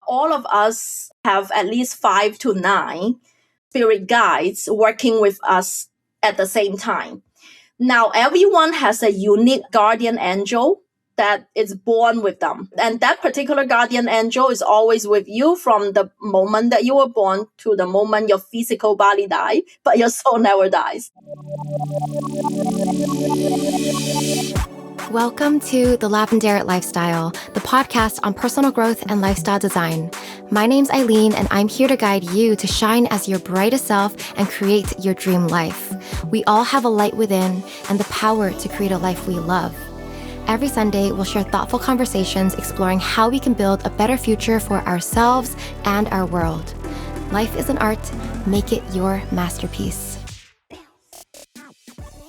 all of us have at least 5 to 9 spirit guides working with us at the same time. Now, everyone has a unique guardian angel that is born with them. And that particular guardian angel is always with you from the moment that you were born to the moment your physical body dies, but your soul never dies. Welcome to the Lavendaire Lifestyle, the podcast on personal growth and lifestyle design. My name's Aileen, and I'm here to guide you to shine as your brightest self and create your dream life. We all have a light within and the power to create a life we love. Every Sunday, we'll share thoughtful conversations exploring how we can build a better future for ourselves and our world. Life is an art. Make it your masterpiece.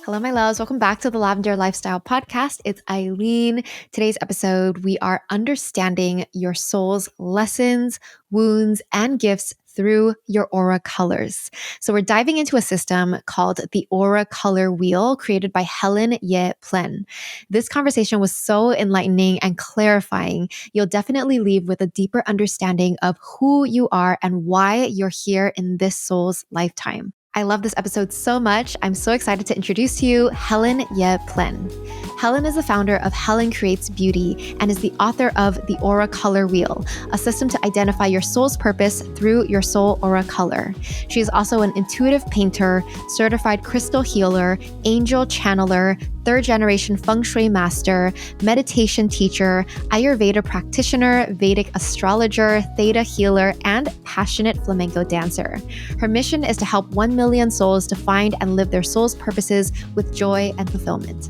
Hello, my loves. Welcome back to the Lavendaire Lifestyle Podcast. It's Aileen. Today's episode, we are understanding your soul's lessons, wounds, and gifts through your aura colors. So we're diving into a system called the Aura Color Wheel, created by Helen Ye Plehn. This conversation was so enlightening and clarifying. You'll definitely leave with a deeper understanding of who you are and why you're here in this soul's lifetime. I love this episode so much. I'm so excited to introduce to you Helen Ye Plehn. Helen is the founder of Helen Creates Beauty and is the author of The Aura Color Wheel, a system to identify your soul's purpose through your soul aura color. She is also an intuitive painter, certified crystal healer, angel channeler, third-generation Feng Shui master, meditation teacher, Ayurveda practitioner, Vedic astrologer, Theta healer, and passionate Flamenco dancer. Her mission is to help 1 million souls to find and live their soul's purposes with joy and fulfillment.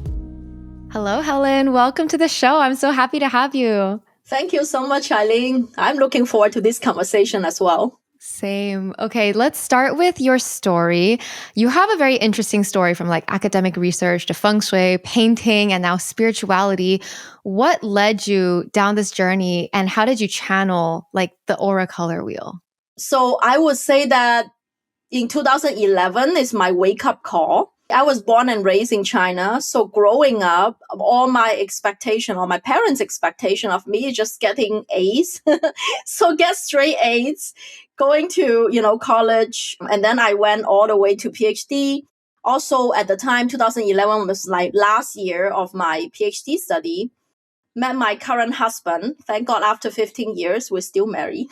Hello, Helen. Welcome to the show. I'm so happy to have you. Thank you so much, Aileen. I'm looking forward to this conversation as well. Same. Okay, let's start with your story. You have a very interesting story from like academic research to Feng Shui, painting, and now spirituality. What led you down this journey and how did you channel like the Aura Color Wheel? So I would say that in 2011 is my wake-up call. I was born and raised in China. So growing up, all my expectation or my parents' expectation of me is just getting A's. So get straight A's, going to, college. And then I went all the way to PhD. Also at the time, 2011 was like last year of my PhD study. Met my current husband. Thank God after 15 years, we're still married.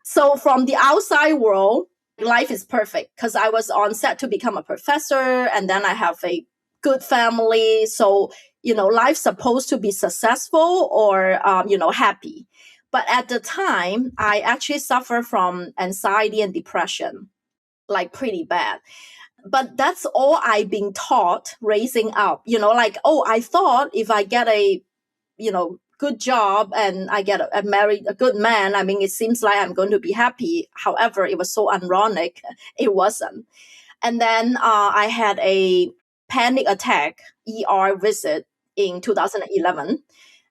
So from the outside world, life is perfect because I was on set to become a professor and then I have a good family. So, life's supposed to be successful or, happy. But at the time, I actually suffer from anxiety and depression, like pretty bad. But that's all I've been taught raising up, I thought if I get a, good job and I get married a good man, it seems like I'm going to be happy. However, it was so ironic. It wasn't. And then I had a panic attack, ER visit in 2011.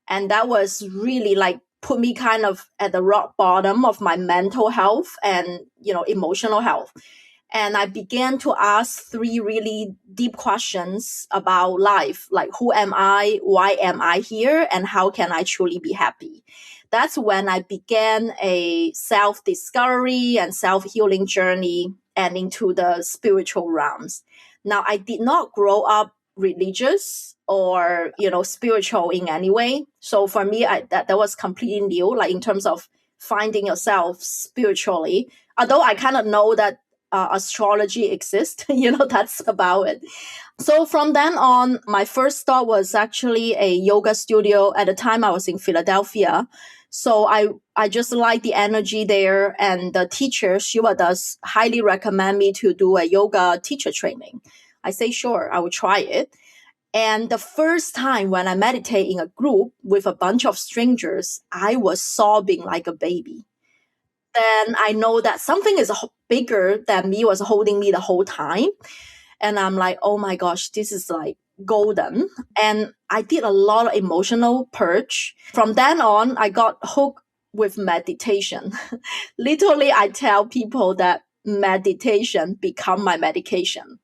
And that was really put me kind of at the rock bottom of my mental health and, emotional health. And I began to ask 3 really deep questions about life, like who am I, why am I here, and how can I truly be happy? That's when I began a self-discovery and self-healing journey and into the spiritual realms. Now, I did not grow up religious or, spiritual in any way. So for me, that was completely new, in terms of finding yourself spiritually. Although I kind of know that astrology exists, that's about it. So from then on, my first stop was actually a yoga studio. At the time, I was in Philadelphia. So I just like the energy there. And the teacher, Shiva, does highly recommend me to do a yoga teacher training. I say, sure, I will try it. And the first time when I meditate in a group with a bunch of strangers, I was sobbing like a baby. Then I know that something is bigger than me was holding me the whole time. And I'm like, oh my gosh, this is like golden. And I did a lot of emotional purge. From then on, I got hooked with meditation. Literally, I tell people that meditation become my medication.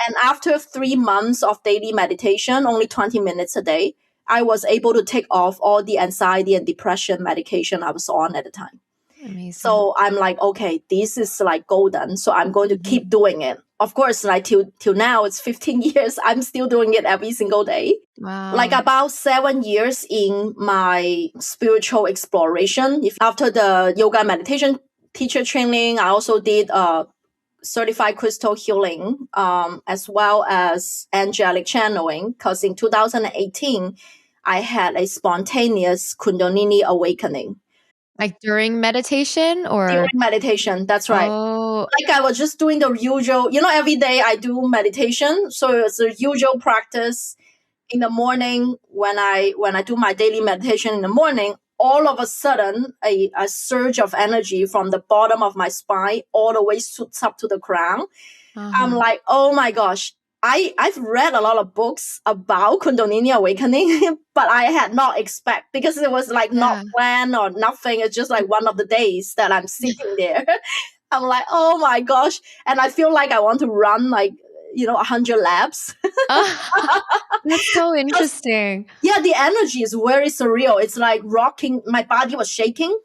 And after 3 months of daily meditation, only 20 minutes a day, I was able to take off all the anxiety and depression medication I was on at the time. Amazing. So I'm like, okay, this is like golden. So I'm going to keep doing it. Of course, like till now, it's 15 years. I'm still doing it every single day. Like Wow. about 7 years in my spiritual exploration. After the yoga meditation teacher training, I also did certified crystal healing, as well as angelic channeling. Because in 2018, I had a spontaneous Kundalini awakening. Like during meditation During or? meditation, that's right. Oh, Like I was just doing the usual, every day I do meditation. So it's a usual practice in the morning when I do my daily meditation in the morning. All of a sudden, a surge of energy from the bottom of my spine all the way shoots up to the crown. I'm like, oh my gosh. I've read a lot of books about Kundalini awakening, but I had not expect because it was like not planned or nothing. It's just like one of the days that I'm sitting there. I'm like, oh my gosh. And I feel like I want to run like, 100 laps. That's so interesting. Yeah, the energy is very surreal. It's like rocking. My body was shaking.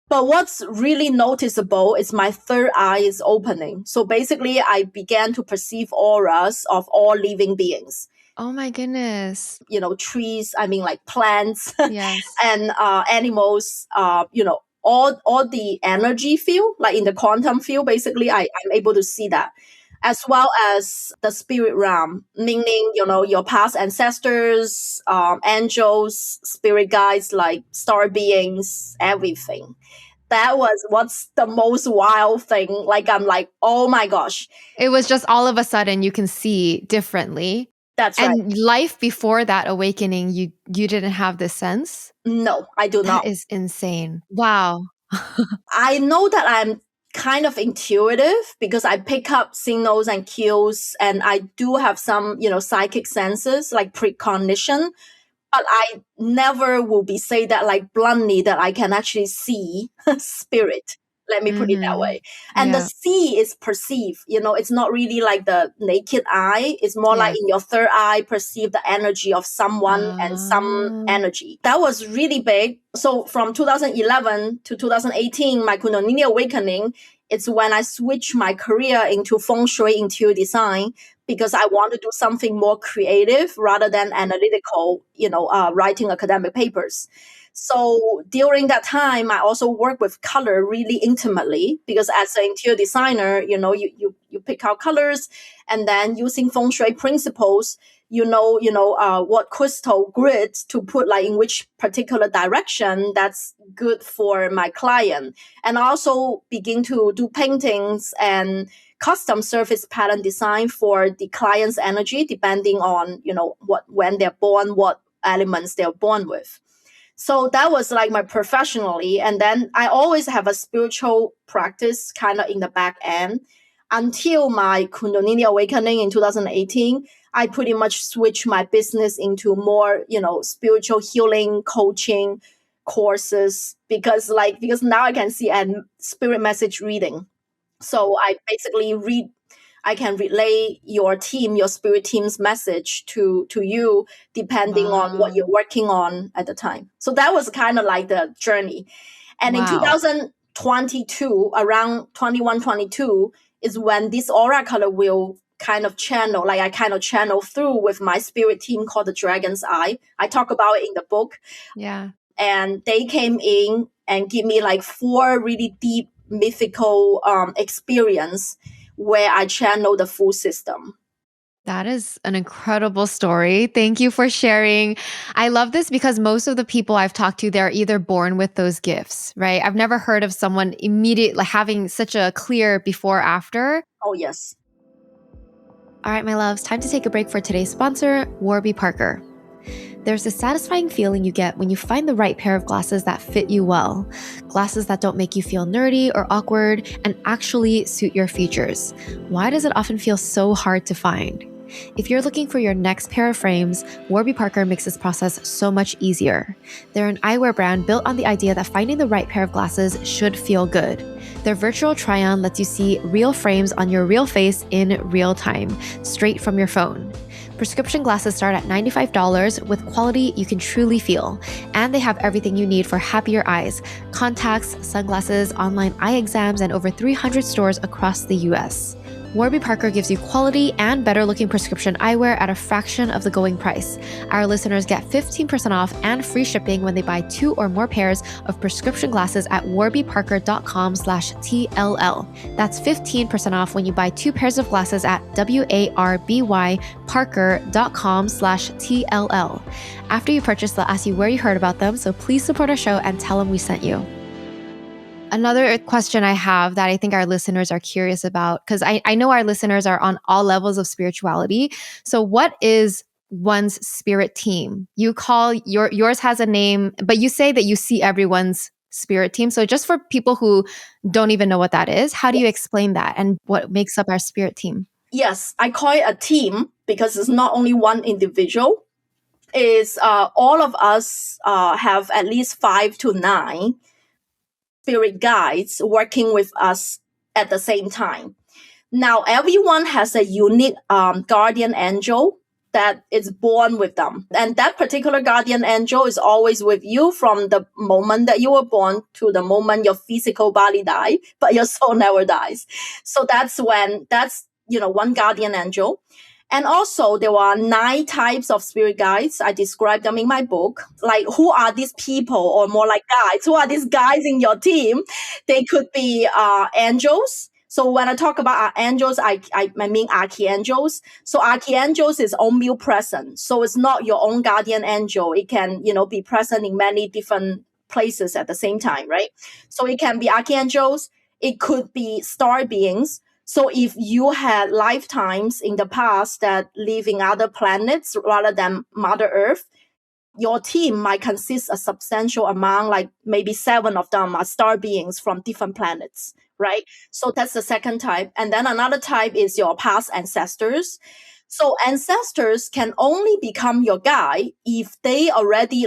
But what's really noticeable is my third eye is opening. So basically, I began to perceive auras of all living beings. Oh my goodness. Trees, I mean like plants Yes. and animals, all the energy field, like in the quantum field, basically, I'm able to see that. As well as the spirit realm, meaning, your past ancestors, angels, spirit guides, like star beings, everything. That was what's the most wild thing. Like, I'm like, oh my gosh. It was just all of a sudden you can see differently. That's right. And life before that awakening, you didn't have this sense? No, I do not. That is insane. Wow. I know that I'm kind of intuitive because I pick up signals and cues, and I do have some, psychic senses, like precognition. But I never will be say that like bluntly that I can actually see spirit. Let me put it that way. And the see is perceive. It's not really like the naked eye. It's more like in your third eye, perceive the energy of someone and some energy. That was really big. So from 2011 to 2018, my Kundalini awakening, it's when I switched my career into Feng Shui interior design, because I want to do something more creative rather than analytical, writing academic papers. So during that time, I also work with color really intimately, because as an interior designer, you pick out colors, and then using Feng Shui principles, what crystal grid to put like in which particular direction that's good for my client. And also begin to do paintings and custom surface pattern design for the client's energy, depending on, when they're born, what elements they're born with. So that was like my professionally. And then I always have a spiritual practice kind of in the back end until my Kundalini awakening in 2018. I pretty much switched my business into more, spiritual healing, coaching courses, because now I can see and spirit message reading. So I basically I can relay your spirit team's message to you, depending on what you're working on at the time. So that was kind of like the journey. And in 2022, around 21, 22, is when this aura color will kind of channel, like I kind of channel through with my spirit team called the Dragon's Eye. I talk about it in the book. Yeah. And they came in and give me like 4 really deep mythical experience where I channel the full system. That is an incredible story. Thank you for sharing. I love this because most of the people I've talked to, they're either born with those gifts, right? I've never heard of someone immediately having such a clear before after. Oh, yes. All right, my loves, time to take a break for today's sponsor, Warby Parker. There's a satisfying feeling you get when you find the right pair of glasses that fit you well. Glasses that don't make you feel nerdy or awkward and actually suit your features. Why does it often feel so hard to find? If you're looking for your next pair of frames, Warby Parker makes this process so much easier. They're an eyewear brand built on the idea that finding the right pair of glasses should feel good. Their virtual try-on lets you see real frames on your real face in real time, straight from your phone. prescription glasses start at $95 with quality you can truly feel. And they have everything you need for happier eyes: contacts, sunglasses, online eye exams, and over 300 stores across the US. Warby Parker gives you quality and better-looking prescription eyewear at a fraction of the going price. Our listeners get 15% off and free shipping when they buy 2 or more pairs of prescription glasses at warbyparker.com/TLL. That's 15% off when you buy 2 pairs of glasses at warbyparker.com/TLL. After you purchase, they'll ask you where you heard about them, so please support our show and tell them we sent you. Another question I have that I think our listeners are curious about, because I know our listeners are on all levels of spirituality. So what is one's spirit team? You call yours has a name, but you say that you see everyone's spirit team. So just for people who don't even know what that is, how do you explain that and what makes up our spirit team? Yes, I call it a team because it's not only one individual. It's all of us have at least 5 to 9 spirit guides working with us at the same time. Now, everyone has a unique guardian angel that is born with them. And that particular guardian angel is always with you from the moment that you were born to the moment your physical body dies, but your soul never dies. So that's one guardian angel. And also, there are 9 types of spirit guides. I describe them in my book. Like, who are these people, or more like guides? Who are these guys in your team? They could be angels. So when I talk about angels, I mean archangels. So archangels is omnipresent. So it's not your own guardian angel. It can, be present in many different places at the same time, right? So it can be archangels. It could be star beings. So if you had lifetimes in the past that live in other planets rather than Mother Earth, your team might consist a substantial amount, like maybe 7 of them are star beings from different planets, right? So that's the second type. And then another type is your past ancestors. So ancestors can only become your guide if they already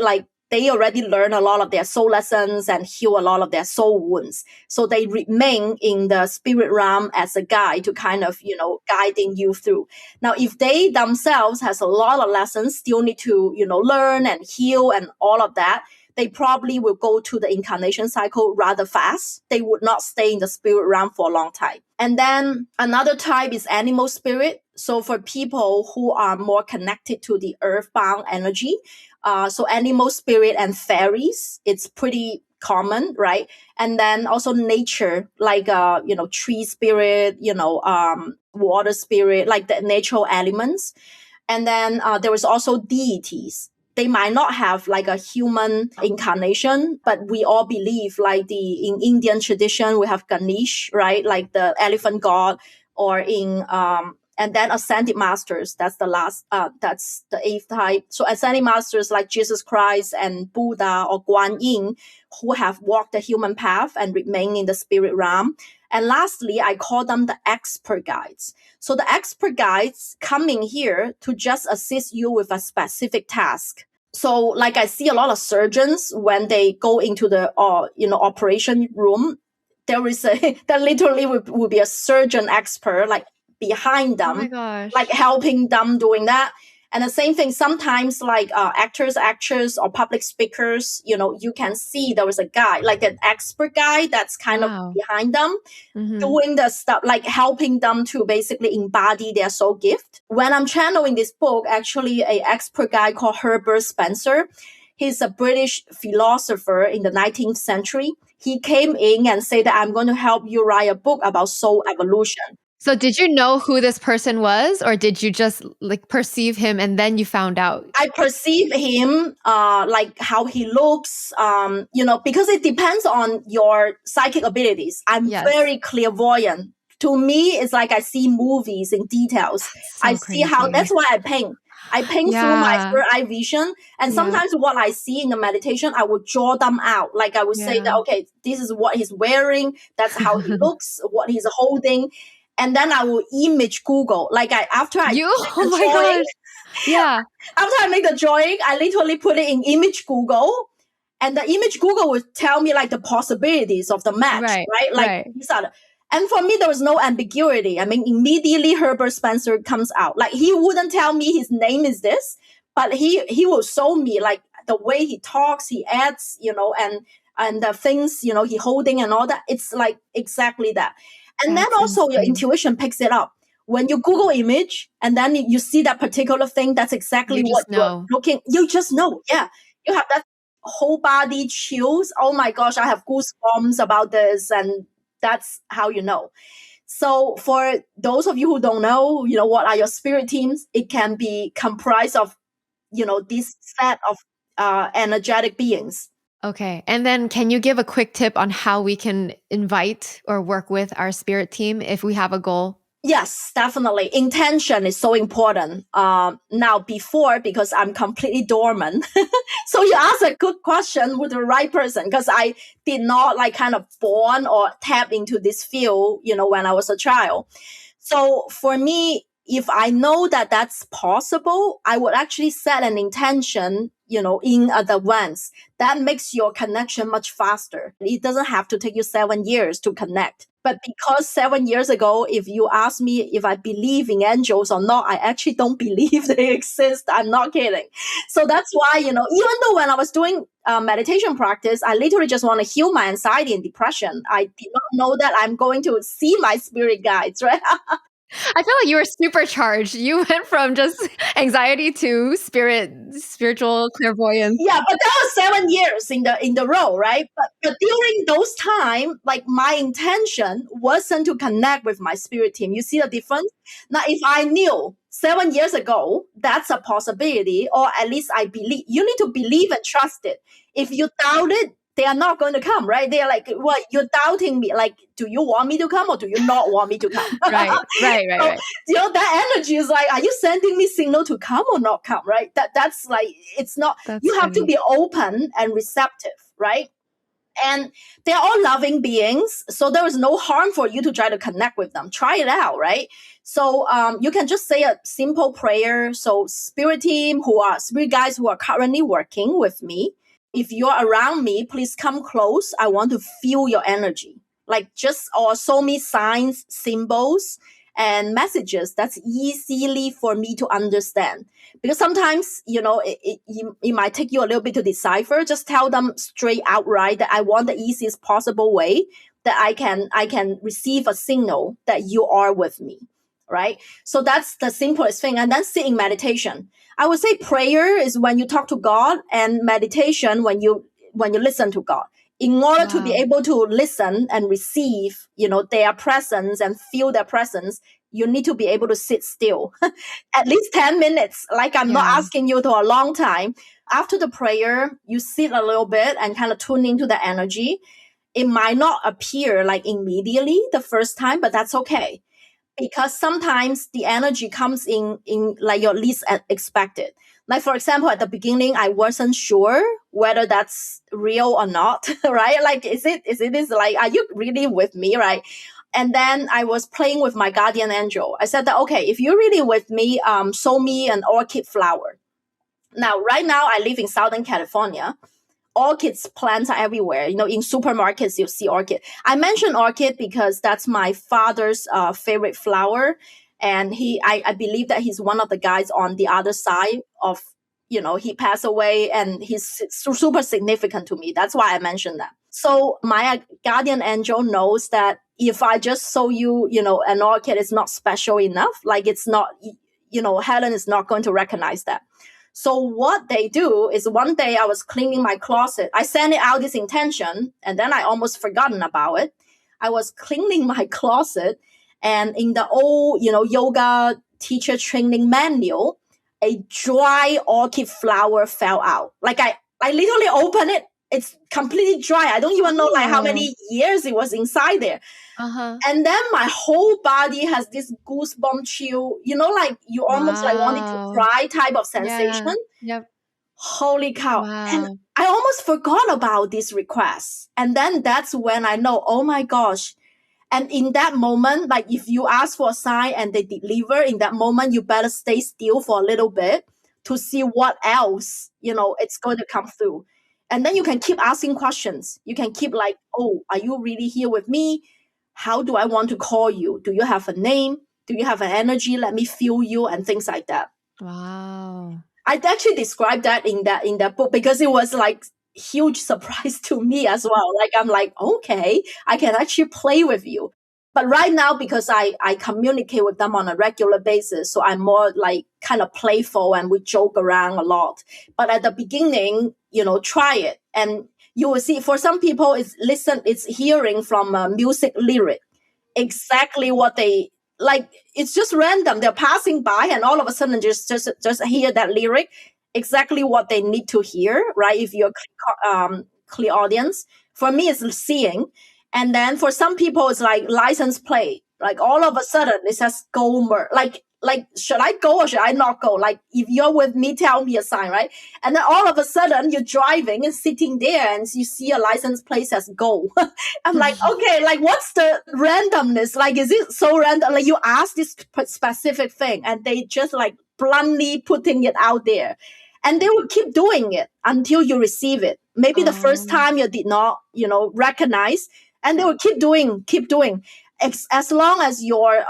learn a lot of their soul lessons and heal a lot of their soul wounds. So they remain in the spirit realm as a guide to kind of, guiding you through. Now, if they themselves has a lot of lessons, still need to, learn and heal and all of that, they probably will go to the incarnation cycle rather fast. They would not stay in the spirit realm for a long time. And then another type is animal spirit. So for people who are more connected to the earthbound energy, so animal spirit and fairies, it's pretty common, right? And then also nature, like, tree spirit, water spirit, like the natural elements. And then there is also deities. They might not have like a human incarnation, but we all believe like in Indian tradition, we have Ganesh, right? Like the elephant god, or and then ascended masters. That's the last, that's the 8th type. So ascended masters like Jesus Christ and Buddha or Guan Yin, who have walked the human path and remain in the spirit realm. And lastly, I call them the expert guides. So the expert guides come in here to just assist you with a specific task. So like I see a lot of surgeons when they go into the operation room, there literally will be a surgeon expert like behind them, Oh my gosh. like helping them doing that. And the same thing, sometimes like actors, or public speakers, you can see there was a guy, like an expert guy that's kind of behind them, doing the stuff, like helping them to basically embody their soul gift. When I'm channeling this book, actually an expert guy called Herbert Spencer, he's a British philosopher in the 19th century. He came in and said that I'm going to help you write a book about soul evolution. So did you know who this person was, or did you just like perceive him and then you found out? I perceive him like how he looks, because it depends on your psychic abilities. I'm very clairvoyant. To me, it's like I see movies in details. So I see how, that's why I paint. I paint through my third eye vision. And sometimes what I see in the meditation, I would draw them out. Like I would say that, okay, this is what he's wearing. That's how he looks, what he's holding. And then I will image Google. Like after I make the drawing, I literally put it in image Google, and the image Google will tell me like the possibilities of the match, right? Like these are And for me, there was no ambiguity. I mean, immediately Herbert Spencer comes out. Like, he wouldn't tell me his name is this, but he will show me, like, the way he talks, he acts, and the things, he holding and all that. It's like exactly that. And then That's also your insane. intuition picks it up. When you Google image and then you see that particular thing, that's exactly You what just know. you're looking. You just know. Yeah. You have that whole body chills. Oh my gosh, I have goosebumps about this. And that's how you know. So for those of you who don't know, what are your spirit teams? It can be comprised of, this set of energetic beings. Okay. And then can you give a quick tip on how we can invite or work with our spirit team if we have a goal? Yes, definitely. Intention is so important. Now, because I'm completely dormant, so you asked a good question with the right person, because I did not kind of born or tap into this field, when I was a child. So for me, if I know that that's possible, I would actually set an intention, in advance. That makes your connection much faster. It doesn't have to take you 7 years to connect. But because 7 years ago, if you ask me if I believe in angels or not, I actually don't believe they exist. I'm not kidding. So that's why, even though when I was doing meditation practice, I literally just want to heal my anxiety and depression. I did not know that I'm going to see my spirit guides, right? I feel like you were supercharged. You went from just anxiety to spiritual clairvoyance. Yeah, but that was 7 years in the row, right? But during those time, like, my intention wasn't to connect with my spirit team. You see the difference? Now, if I knew 7 years ago that's a possibility, or at least I believe, you need to believe and trust it. If you doubt it, they are not going to come, right? They're like, "What? You're doubting me? Like, do you want me to come or do you not want me to come?" Right. So, that energy is like, are you sending me signal to come or not come, right? That's like, it's not. That's You have to funny. be open and receptive, right? And they're all loving beings, so there is no harm for you to try to connect with them. Try it out, right? So you can just say a simple prayer. So spirit guides who are currently working with me, if you're around me, please come close. I want to feel your energy. Like, just, or show me signs, symbols, and messages that's easily for me to understand. Because sometimes, it might take you a little bit to decipher. Just tell them straight outright that I want the easiest possible way that I can receive a signal that you are with me, right? So that's the simplest thing. And then sit in meditation. I would say prayer is when you talk to God, and meditation when you listen to God. In order to be able to listen and receive, their presence and feel their presence, you need to be able to sit still at least 10 minutes. Like, I'm not asking you to a long time. After the prayer, you sit a little bit and kind of tune into the energy. It might not appear like immediately the first time, but that's okay. Because sometimes the energy comes in like your least expected. Like, for example, at the beginning, I wasn't sure whether that's real or not, right? Like, is it like, are you really with me, right? And then I was playing with my guardian angel. I said that, okay, if you're really with me, show me an orchid flower. Now, right now, I live in Southern California. Orchids plants are everywhere. In supermarkets, you see orchid. I mention orchid because that's my father's favorite flower. And I believe that he's one of the guys on the other side of, he passed away, and he's super significant to me. That's why I mentioned that. So my guardian angel knows that if I just show you, an orchid is not special enough, like, it's not, Helen is not going to recognize that. So what they do is, one day I was cleaning my closet. I sent it out this intention, and then I almost forgotten about it. I was cleaning my closet, and in the old, yoga teacher training manual, a dry orchid flower fell out. Like, I literally opened it. It's completely dry. I don't even know like how many years it was inside there. And then my whole body has this goosebump chill, like you almost like wanting to cry type of sensation. Yep. Holy cow. Wow. And I almost forgot about this request. And then that's when I know, oh my gosh. And in that moment, like, if you ask for a sign and they deliver, in that moment, you better stay still for a little bit to see what else, it's going to come through. And then you can keep asking questions. You can keep like, oh, are you really here with me? How do I want to call you? Do you have a name? Do you have an energy? Let me feel you and things like that. Wow. I actually described that in that book because it was like huge surprise to me as well. Like I'm like, okay, I can actually play with you. But right now, because I communicate with them on a regular basis, so I'm more like kind of playful and we joke around a lot. But at the beginning, try it. And you will see for some people, it's hearing from a music lyric exactly what they like. It's just random. They're passing by and all of a sudden just hear that lyric, exactly what they need to hear, right? If you're clear audience. For me, it's seeing. And then for some people, it's like license plate. Like all of a sudden, it says go like should I go or should I not go? Like if you're with me, tell me a sign, right? And then all of a sudden, you're driving and sitting there, and you see a license plate says go. I'm like, okay, like what's the randomness? Like, is it so random? Like you ask this specific thing, and they just like bluntly putting it out there. And they will keep doing it until you receive it. Maybe the first time you did not, recognize, and they will keep doing. As long as your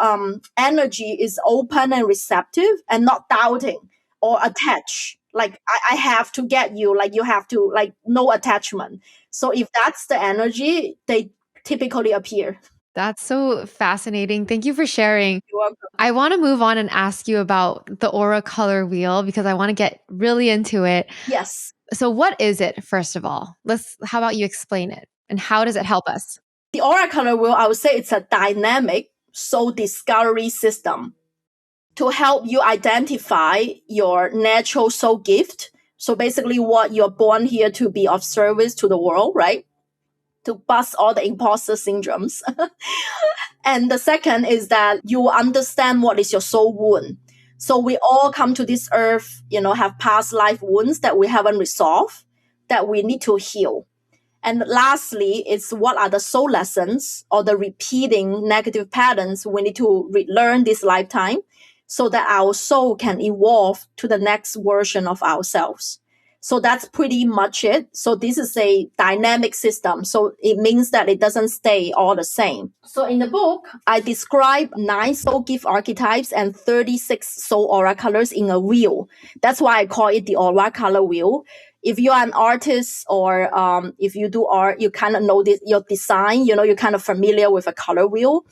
energy is open and receptive and not doubting or attached. Like I have to get you, like you have to, like no attachment. So if that's the energy, they typically appear. That's so fascinating. Thank you for sharing. You're welcome. I want to move on and ask you about the aura color wheel because I want to get really into it. Yes. So what is it, first of all? How about you explain it? And how does it help us? The aura color wheel, I would say it's a dynamic soul discovery system to help you identify your natural soul gift. So basically what you're born here to be of service to the world, right? To bust all the imposter syndromes. And the second is that you understand what is your soul wound. So we all come to this earth, have past life wounds that we haven't resolved, that we need to heal. And lastly, it's what are the soul lessons or the repeating negative patterns we need to learn this lifetime so that our soul can evolve to the next version of ourselves. So that's pretty much it. So this is a dynamic system. So it means that it doesn't stay all the same. So in the book, I describe 9 soul gift archetypes and 36 soul aura colors in a wheel. That's why I call it the aura color wheel. If you're an artist or if you do art, you kind of know your design, you're kind of familiar with a color wheel.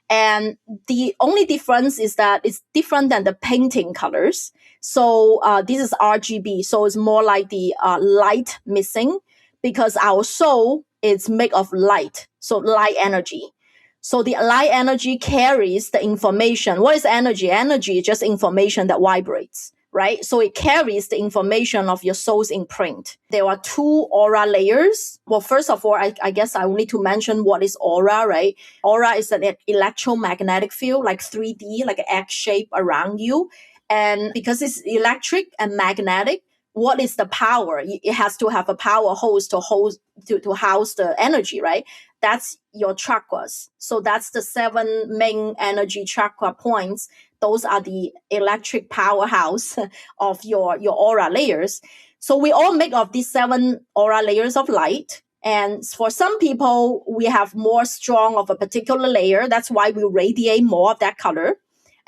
And the only difference is that it's different than the painting colors. So this is RGB. So it's more like the light missing because our soul is made of light. So light energy. So the light energy carries the information. What is energy? Energy is just information that vibrates, right? So it carries the information of your soul's imprint. There are 2 aura layers. Well, first of all, I guess I will need to mention what is aura, right? Aura is an electromagnetic field, like 3D, like an X shape around you. And because it's electric and magnetic, what is the power? It has to have a power hose to house the energy, right? That's your chakras. So that's the 7 main energy chakra points. Those are the electric powerhouse of your aura layers. So we all make of these 7 aura layers of light. And for some people, we have more strong of a particular layer. That's why we radiate more of that color.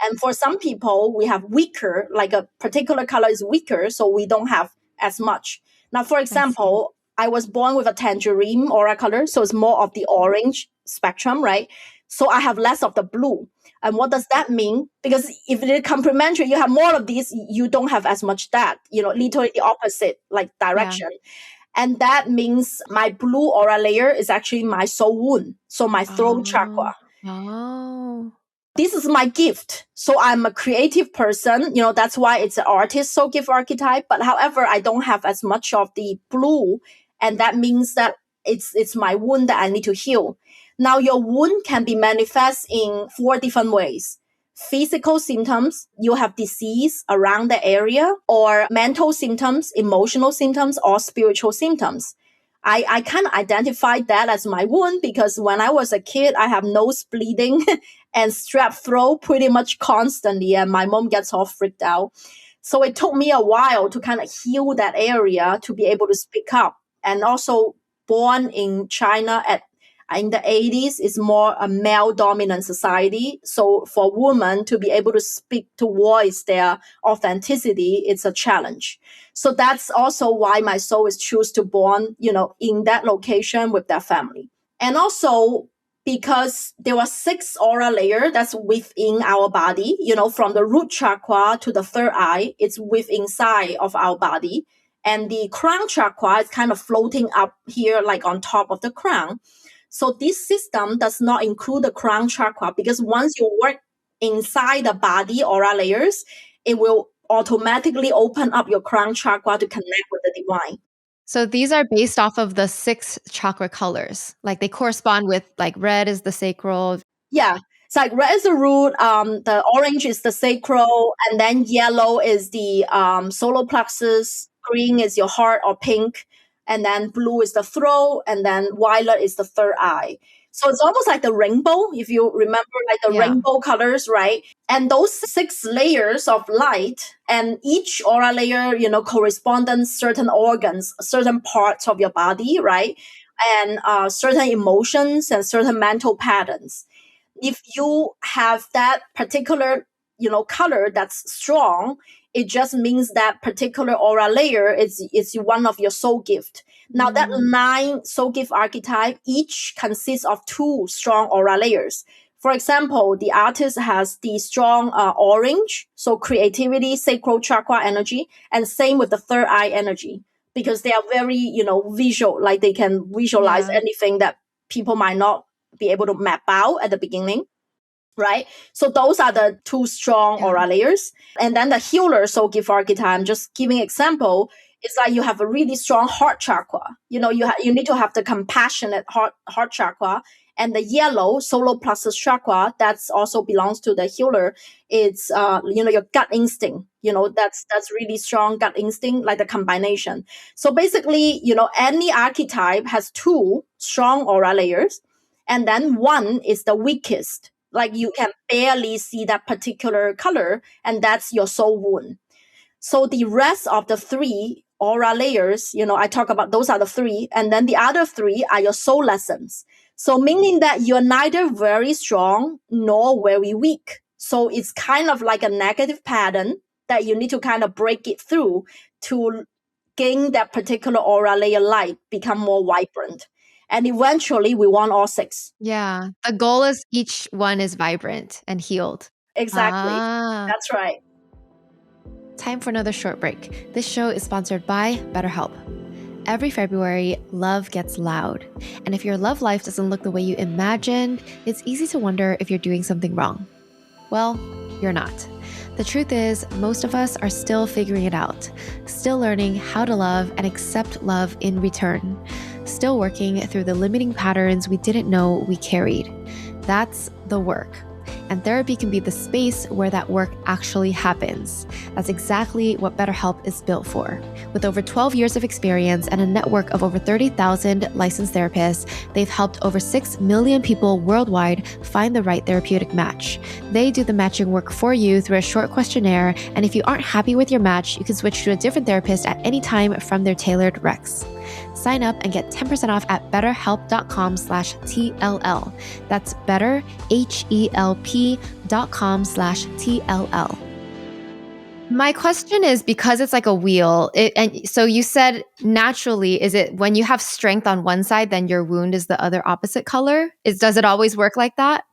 And for some people, we have weaker, like a particular color is weaker, so we don't have as much. Now, for example, I was born with a tangerine aura color, so it's more of the orange spectrum, right? So I have less of the blue. And what does that mean? Because if it is complementary, you have more of these, you don't have as much that, literally the opposite, like direction. Yeah. And that means my blue aura layer is actually my soul wound, so my throat chakra. Oh. This is my gift. So I'm a creative person, that's why it's an artist soul gift archetype. But however, I don't have as much of the blue. And that means that it's my wound that I need to heal. Now, your wound can be manifest in 4 different ways. Physical symptoms, you have disease around the area, or mental symptoms, emotional symptoms, or spiritual symptoms. I kind of identified that as my wound because when I was a kid, I have nose bleeding and strep throat pretty much constantly, and my mom gets all freaked out. So it took me a while to kind of heal that area to be able to speak up. And also born in China In the 80s, it's more a male dominant society. So for women to be able to speak, to voice their authenticity, it's a challenge. So that's also why my soul is choose to born, in that location with that family. And also because there were 6 aura layer that's within our body, from the root chakra to the third eye, it's within inside of our body. And the crown chakra is kind of floating up here, like on top of the crown. So this system does not include the crown chakra, because once you work inside the body aura layers, it will automatically open up your crown chakra to connect with the divine. So these are based off of the 6 chakra colors. Like they correspond with, like, red is the sacral. Yeah. It's like red is the root, the orange is the sacral, and then yellow is the solar plexus, green is your heart or pink, and then blue is the throat, and then violet is the third eye. So it's almost like the rainbow, if you remember, like the rainbow colors, right? And those 6 layers of light, and each aura layer, corresponds certain organs, certain parts of your body, right? And certain emotions and certain mental patterns. If you have that particular, color that's strong, it just means that particular aura layer is one of your soul gift. Now that 9 soul gift archetype, each consists of 2 strong aura layers. For example, the artist has the strong orange, so creativity, sacral chakra energy, and same with the third eye energy, because they are very, visual, like they can visualize anything that people might not be able to map out at the beginning, right? So those are the 2 strong aura layers. And then the healer soul gift archetype, I'm just giving example, it's like you have a really strong heart chakra. You need to have the compassionate heart chakra. And the yellow solar plexus chakra, that's also belongs to the healer. It's your gut instinct. That's really strong gut instinct, like the combination. So basically, any archetype has 2 strong aura layers, and then 1 is the weakest. Like you can barely see that particular color, and that's your soul wound. So the rest of the 3 aura layers, I talk about those are the 3, and then the other 3 are your soul lessons. So meaning that you're neither very strong nor very weak. So it's kind of like a negative pattern that you need to kind of break it through to gain that particular aura layer light, become more vibrant. And eventually we want all 6. Yeah. The goal is each one is vibrant and healed. Exactly. That's right. Time for another short break. This show is sponsored by BetterHelp. Every February, love gets loud. And if your love life doesn't look the way you imagined, it's easy to wonder if you're doing something wrong. Well, you're not. The truth is, most of us are still figuring it out, still learning how to love and accept love in return, still working through the limiting patterns we didn't know we carried. That's the work. And therapy can be the space where that work actually happens. That's exactly what BetterHelp is built for. With over 12 years of experience and a network of over 30,000 licensed therapists, they've helped over 6 million people worldwide find the right therapeutic match. They do the matching work for you through a short questionnaire, and if you aren't happy with your match, you can switch to a different therapist at any time from their tailored recs. Sign up and get 10% off at betterhelp.com/TLL. That's betterhelp.com/TLL. My question is, because it's like a wheel, and so you said naturally, is it when you have strength on one side, then your wound is the other opposite color? Does it always work like that?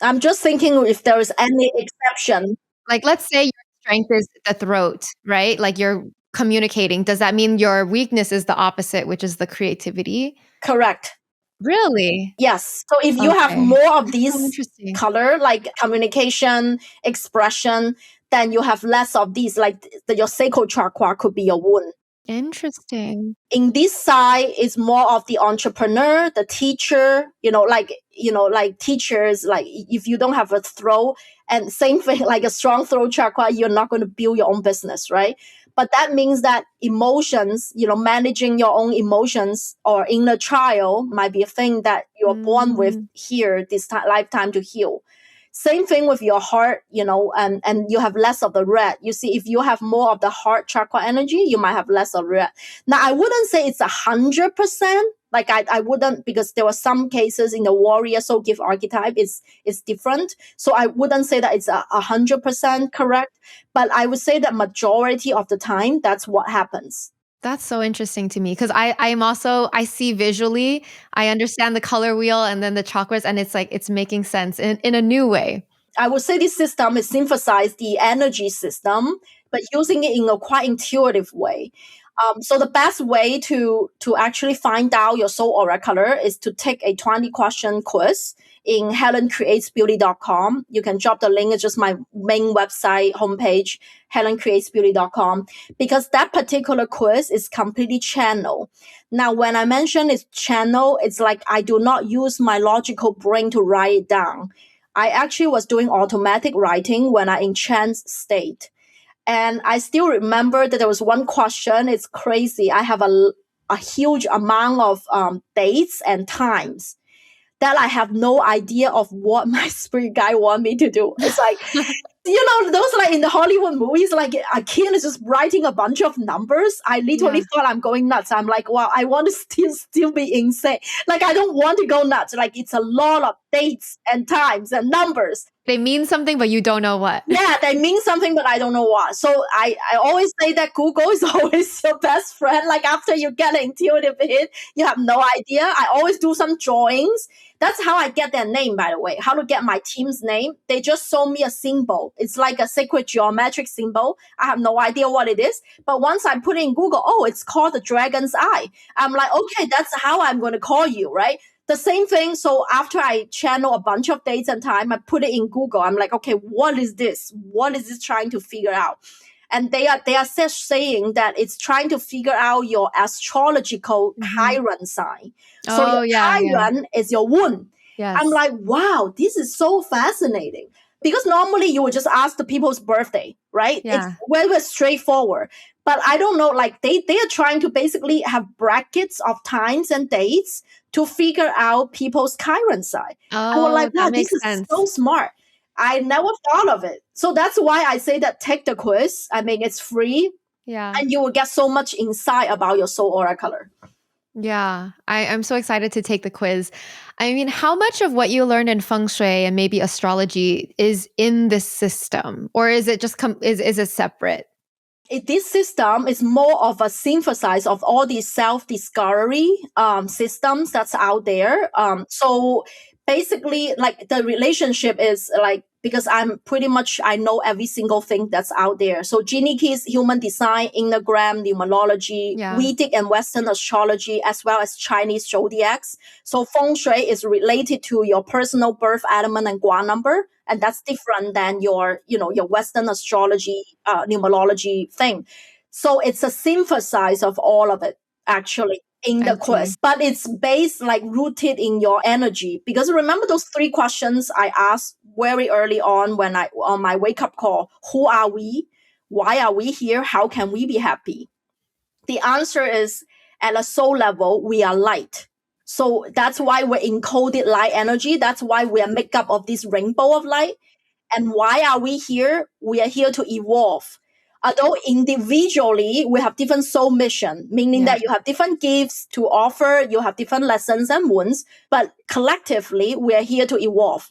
I'm just thinking if there is any exception. Like, let's say your strength is the throat, right? Like you're communicating. Does that mean your weakness is the opposite, which is the creativity? Correct. Really? Yes. So if you have more of these color, like communication, expression, then you have less of these, like your sacral chakra could be your wound. Interesting. In this side, it's more of the entrepreneur, the teacher, like teachers, like if you don't have a throat, and same thing, like a strong throat chakra, you're not going to build your own business, right? But that means that emotions, managing your own emotions or inner child might be a thing that you're born with here, this lifetime to heal. Same thing with your heart, and you have less of the red. You see, if you have more of the heart chakra energy, you might have less of red. Now, I wouldn't say it's 100%, Like I wouldn't, because there were some cases in the warrior soul gift archetype is different. So I wouldn't say that it's 100% correct, but I would say that majority of the time, that's what happens. That's so interesting to me because I'm also I see visually, I understand the color wheel and then the chakras, and it's like it's making sense in a new way. I would say this system is synthesize the energy system, but using it in a quite intuitive way. So the best way to actually find out your soul aura color is to take a 20-question quiz in helencreatesbeauty.com. You can drop the link. It's just my main website homepage, helencreatesbeauty.com, because that particular quiz is completely channel. Now, when I mention it's channel, it's like I do not use my logical brain to write it down. I actually was doing automatic writing when I in trance state. And I still remember that there was one question. It's crazy. I have a huge amount of dates and times that I have no idea of what my spirit guide want me to do. It's like, those like in the Hollywood movies, like a kid is just writing a bunch of numbers. I literally thought I'm going nuts. I'm like, wow, I want to still be insane. Like, I don't want to go nuts. Like, it's a lot of dates and times and numbers. They mean something, but you don't know what. Yeah, they mean something, but I don't know what. So I always say that Google is always your best friend. Like after you get an intuitive hit, you have no idea. I always do some drawings. That's how I get their name, by the way. How to get my team's name. They just show me a symbol. It's like a sacred geometric symbol. I have no idea what it is. But once I put it in Google, oh, it's called the dragon's eye. I'm like, okay, that's how I'm going to call you, right? The same thing. So after I channel a bunch of dates and time, I put it in Google. I'm like, okay, what is this? What is this trying to figure out? And they are saying that it's trying to figure out your astrological Chiron sign. So your Chiron is your wound. Yes. I'm like, wow, this is so fascinating. Because normally you would just ask the people's birthday, right? Yeah. It's very straightforward. But I don't know, like they are trying to basically have brackets of times and dates to figure out people's Chiron sign. I was like, wow, this is so smart. I never thought of it. So that's why I say that take the quiz. I mean, it's free. Yeah. And you will get so much insight about your soul aura color. Yeah, I'm so excited to take the quiz. I mean, how much of what you learned in Feng Shui and maybe astrology is in this system? Or is it just is it separate? This system is more of a synthesis of all these self-discovery systems that's out there. So basically, like the relationship is like, because I know every single thing that's out there. So Genie Keys, human design, enneagram, numerology, Vedic and Western astrology, as well as Chinese zodiacs. So Feng Shui is related to your personal birth element and Gua number. And that's different than your Western astrology, numerology thing. So it's a synthesis of all of it, actually, in the quiz. But it's based, like, rooted in your energy. Because remember those 3 questions I asked very early on on my wake-up call. Who are we? Why are we here? How can we be happy? The answer is, at a soul level, we are light. So that's why we're encoded light energy. That's why we are made up of this rainbow of light. And why are we here? We are here to evolve. Although individually, we have different soul mission, meaning that you have different gifts to offer, you have different lessons and wounds, but collectively, we are here to evolve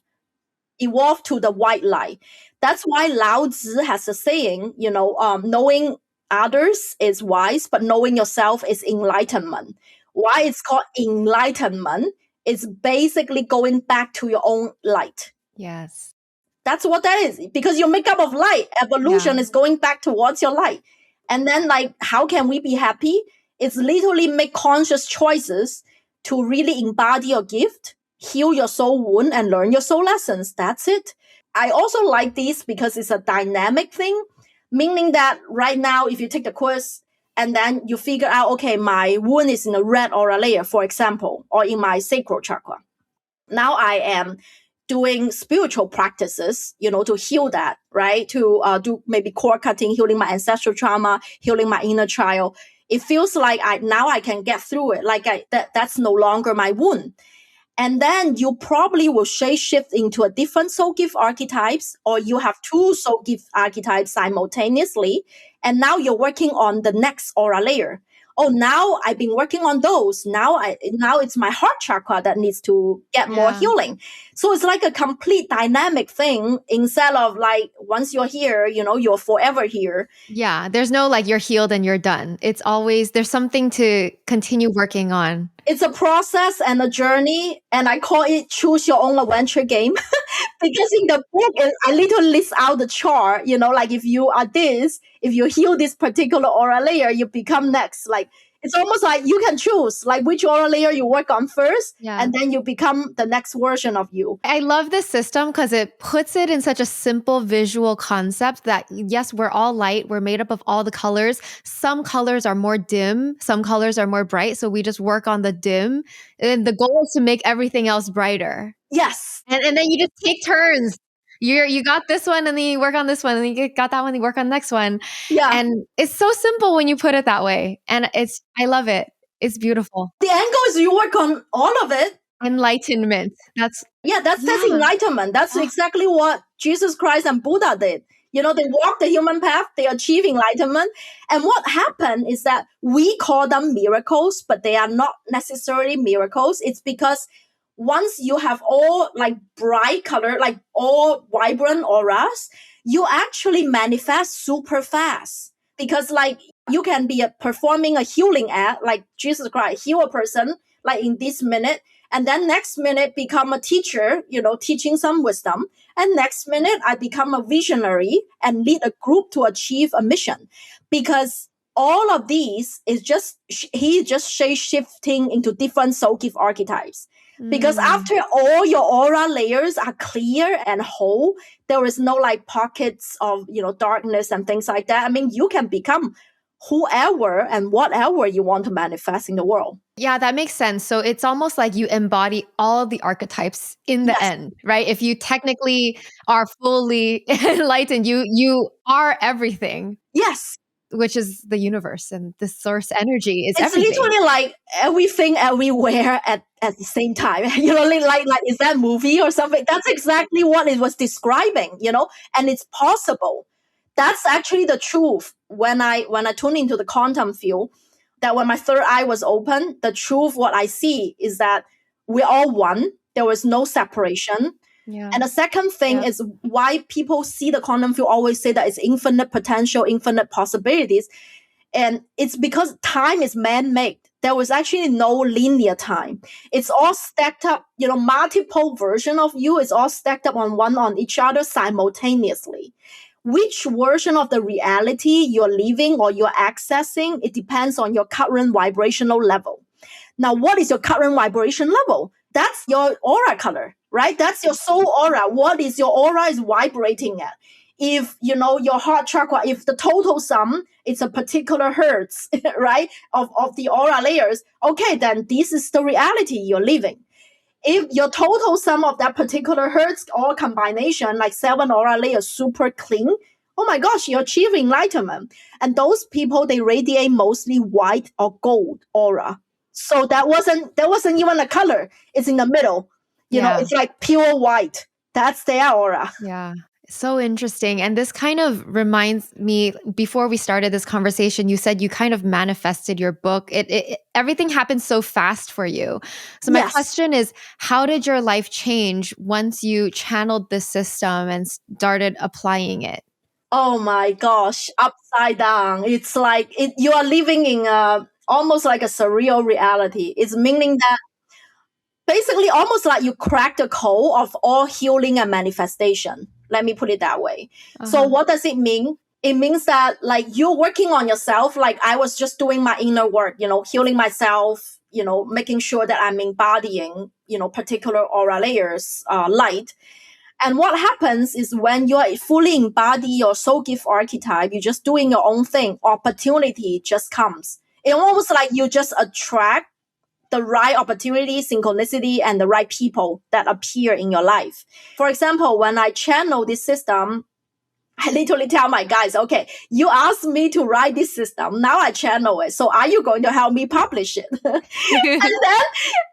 to the white light. That's why Lao Tzu has a saying, knowing others is wise, but knowing yourself is enlightenment. Why it's called enlightenment? It's basically going back to your own light. Yes. That's what that is. Because your makeup of light, evolution is going back towards your light. And then, like, how can we be happy? It's literally make conscious choices to really embody your gift, heal your soul wound, and learn your soul lessons. That's it. I also like this because it's a dynamic thing, meaning that right now, if you take the quiz, and then you figure out, okay, my wound is in a red aura layer, for example, or in my sacral chakra. Now I am doing spiritual practices, to heal that, right? To do maybe cord cutting, healing my ancestral trauma, healing my inner child. It feels like I can get through it. Like that's no longer my wound. And then you probably will shift into a different soul gift archetypes, or you have 2 soul gift archetypes simultaneously. And now you're working on the next aura layer. oh, now I've been working on those. Now it's my heart chakra that needs to get more healing. So it's like a complete dynamic thing instead of like, once you're here, you're forever here. Yeah. There's no like you're healed and you're done. It's always, there's something to continue working on. It's a process and a journey. And I call it choose your own adventure game. Because in the book, I literally list out the chart, like if you are this, if you heal this particular aura layer, you become next. Like, it's almost like you can choose like which aura layer you work on first, and then you become the next version of you. I love this system because it puts it in such a simple visual concept that yes, we're all light. We're made up of all the colors. Some colors are more dim. Some colors are more bright. So we just work on the dim. And the goal is to make everything else brighter. Yes. And then you just take turns. You got this one and then you work on this one and then you got that one, you work on the next one. Yeah. And it's so simple when you put it that way. And I love it. It's beautiful. The angle is you work on all of it. Enlightenment. That's enlightenment. That's exactly what Jesus Christ and Buddha did. They walk the human path, they achieve enlightenment. And what happened is that we call them miracles, but they are not necessarily miracles. It's because once you have all like bright color, like all vibrant auras, you actually manifest super fast. Because like you can be performing a healing act, like Jesus Christ, heal a person, like in this minute, and then next minute become a teacher, teaching some wisdom. And next minute I become a visionary and lead a group to achieve a mission. Because all of these is he just shape-shifting into different soul gift archetypes. Because after all your aura layers are clear and whole, there is no like pockets of, darkness and things like that. I mean, you can become whoever and whatever you want to manifest in the world. Yeah, that makes sense. So it's almost like you embody all the archetypes in the end, right? If you technically are fully enlightened, you are everything. Yes. Which is the universe and the source energy is everything. It's literally like everything everywhere at the same time. Like is that movie or something? That's exactly what it was describing, and it's possible. That's actually the truth. When I tune into the quantum field, that when my third eye was open, the truth, what I see is that we're all one. There was no separation. Yeah. And the second thing is why people see the quantum field always say that it's infinite potential, infinite possibilities. And it's because time is man-made. There was actually no linear time. It's all stacked up, multiple version of you is all stacked up on each other simultaneously. Which version of the reality you're living or you're accessing, it depends on your current vibrational level. Now, what is your current vibration level? That's your aura color, right? That's your soul aura. What is your aura is vibrating at? If, your heart chakra, if the total sum, it's a particular hertz, right, of the aura layers, okay, then this is the reality you're living. If your total sum of that particular hertz or combination, like 7 aura layers, super clean, oh my gosh, you're achieving enlightenment. And those people, they radiate mostly white or gold aura. So that wasn't even a color. It's in the middle. It's like pure white. That's their aura. Yeah. So interesting. And this kind of reminds me, before we started this conversation, you said you kind of manifested your book. Everything happened so fast for you. So my question is, how did your life change once you channeled this system and started applying it? Oh my gosh, upside down. It's like you are living in almost like a surreal reality. It's meaning that basically almost like you crack the code of all healing and manifestation. Let me put it that way. So what does it mean? It means that like you're working on yourself. Like I was just doing my inner work, healing myself, making sure that I'm embodying, particular aura layers, light. And what happens is when you're fully embody your soul gift archetype, you're just doing your own thing, opportunity just comes. It's almost like you just attract the right opportunity, synchronicity, and the right people that appear in your life. For example, when I channel this system, I literally tell my guys, okay, you asked me to write this system. Now I channel it. So are you going to help me publish it?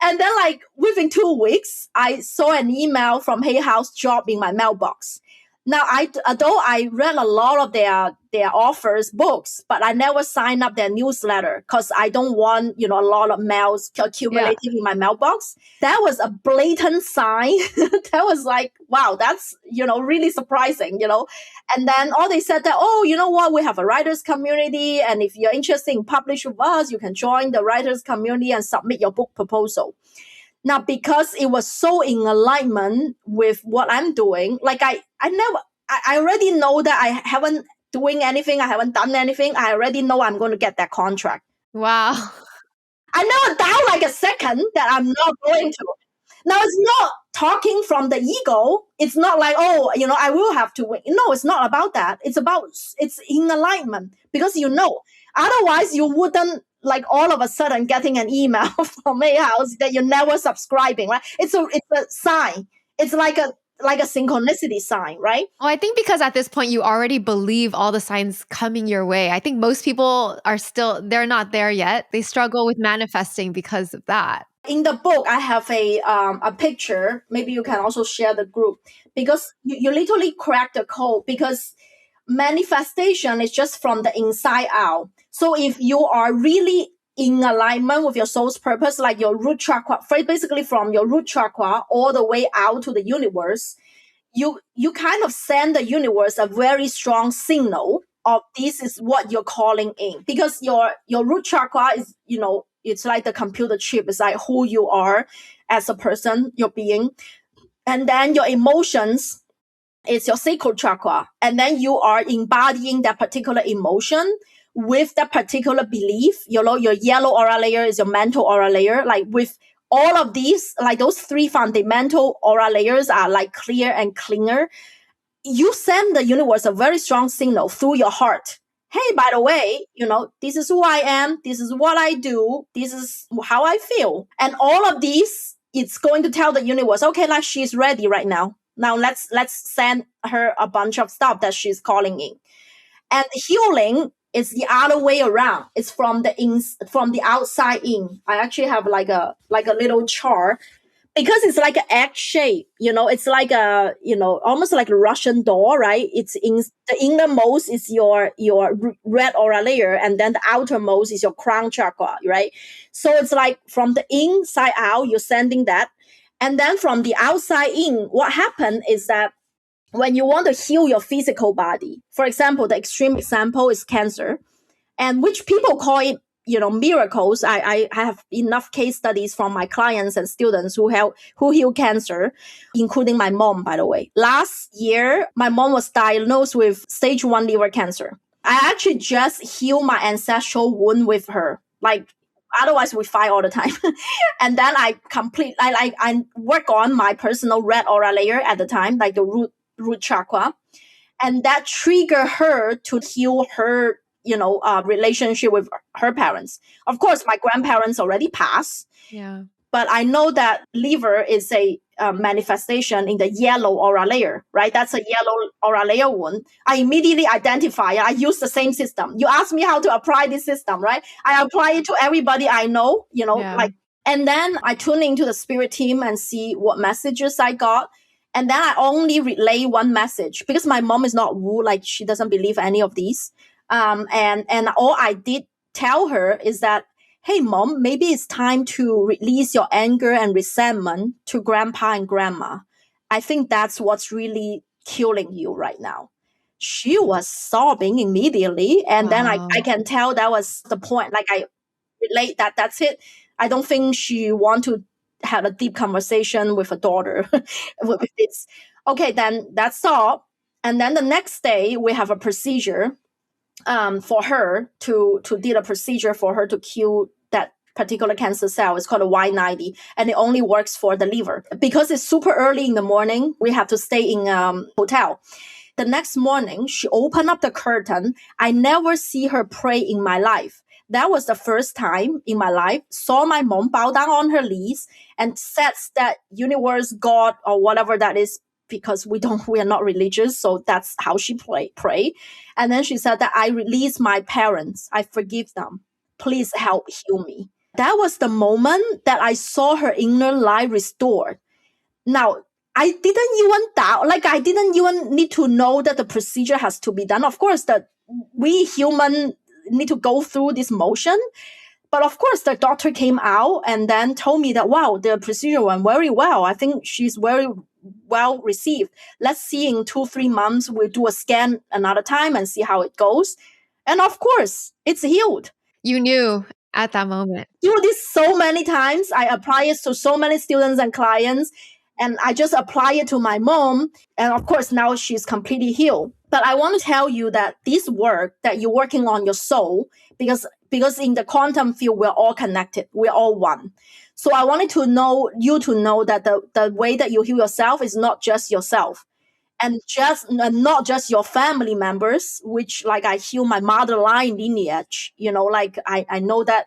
and then like within 2 weeks, I saw an email from Hay House drop in my mailbox. Now, although I read a lot of their offers books, but I never signed up their newsletter because I don't want, a lot of mails accumulating in my mailbox. That was a blatant sign. That was like, wow, that's, really surprising, And then all they said that, oh, you know what, we have a writers community. And if you're interested in publishing with us, you can join the writers community and submit your book proposal. Now, because it was so in alignment with what I'm doing, like I already know that I haven't doing anything. I haven't done anything. I already know I'm going to get that contract. Wow. I never doubt like a second that I'm not going to. Now, it's not talking from the ego. It's not like, oh, I will have to win. No, it's not about that. It's in alignment because otherwise you wouldn't like all of a sudden getting an email from a house that you're never subscribing, right? It's a sign. It's like a synchronicity sign, right? Well, I think because at this point you already believe all the signs coming your way. I think most people they're not there yet. They struggle with manifesting because of that. In the book, I have a picture. Maybe you can also share the group because you literally crack the code because manifestation is just from the inside out. So if you are really in alignment with your soul's purpose, like your root chakra, basically from your root chakra all the way out to the universe, you kind of send the universe a very strong signal of this is what you're calling in. Because your root chakra is, it's like the computer chip. It's like who you are as a person, your being. And then your emotions is your sacral chakra. And then you are embodying that particular emotion with that particular belief. Your yellow aura layer is your mental aura layer. Like with all of these, like those three fundamental aura layers are like clear and cleaner. You send the universe a very strong signal through your heart. Hey, by the way, this is who I am. This is what I do. This is how I feel. And all of these, it's going to tell the universe, okay, like she's ready right now. Now let's send her a bunch of stuff that she's calling in. And healing is the other way around. It's from the outside in. I actually have like a little chart. Because it's like an egg shape, it's like almost like a Russian doll, right? It's in the innermost is your red aura layer, and then the outermost is your crown chakra, right? So it's like from the inside out, you're sending that. And then from the outside in, what happened is that when you want to heal your physical body, for example, the extreme example is cancer, and which people call it miracles. I have enough case studies from my clients and students who heal cancer, including my mom, by the way. Last year, my mom was diagnosed with stage 1 liver cancer. I actually just healed my ancestral wound with her. Like, otherwise we fight all the time. And then I work on my personal red aura layer at the time, like the root chakra. And that triggered her to heal her relationship with her parents. Of course, my grandparents already passed. Yeah. But I know that liver is a manifestation in the yellow aura layer, right? That's a yellow aura layer wound. I immediately identify. I use the same system. You ask me how to apply this system, right? I apply it to everybody I know, and then I tune into the spirit team and see what messages I got. And then I only relay one message because my mom is not woo, like she doesn't believe any of these. And all I did tell her is that, hey, mom, maybe it's time to release your anger and resentment to grandpa and grandma. I think that's what's really killing you right now. She was sobbing immediately. And then I can tell that was the point. Like I relate that's it. I don't think she want to have a deep conversation with a daughter with this. Okay, then that's all. And then the next day we have a procedure for her to did a procedure for her to kill that particular cancer cell. It's called a Y90, and it only works for the liver. Because it's super early in the morning, we have to stay in hotel. The next morning, she opened up the curtain. I never see her pray in my life. That was the first time in my life, saw my mom bow down on her knees and says that universe, God, or whatever that is, because we are not religious. So that's how she pray. And then she said that I release my parents. I forgive them. Please help heal me. That was the moment that I saw her inner life restored. Now, I didn't even doubt, like I didn't even need to know that the procedure has to be done. Of course, that we human need to go through this motion. But of course, the doctor came out and then told me that, wow, the procedure went very well. I think she's very well received. Let's see in 2-3 months, we'll do a scan another time and see how it goes. And of course, it's healed. You knew at that moment. Do this so many times. I apply it to so many students and clients. And I just apply it to my mom. And of course, now she's completely healed. But I want to tell you that this work that you're working on your soul, because in the quantum field, we're all connected. We're all one. So I wanted to know you to know that the way that you heal yourself is not just yourself. And not just your family members, which like I heal my mother line lineage, like I know that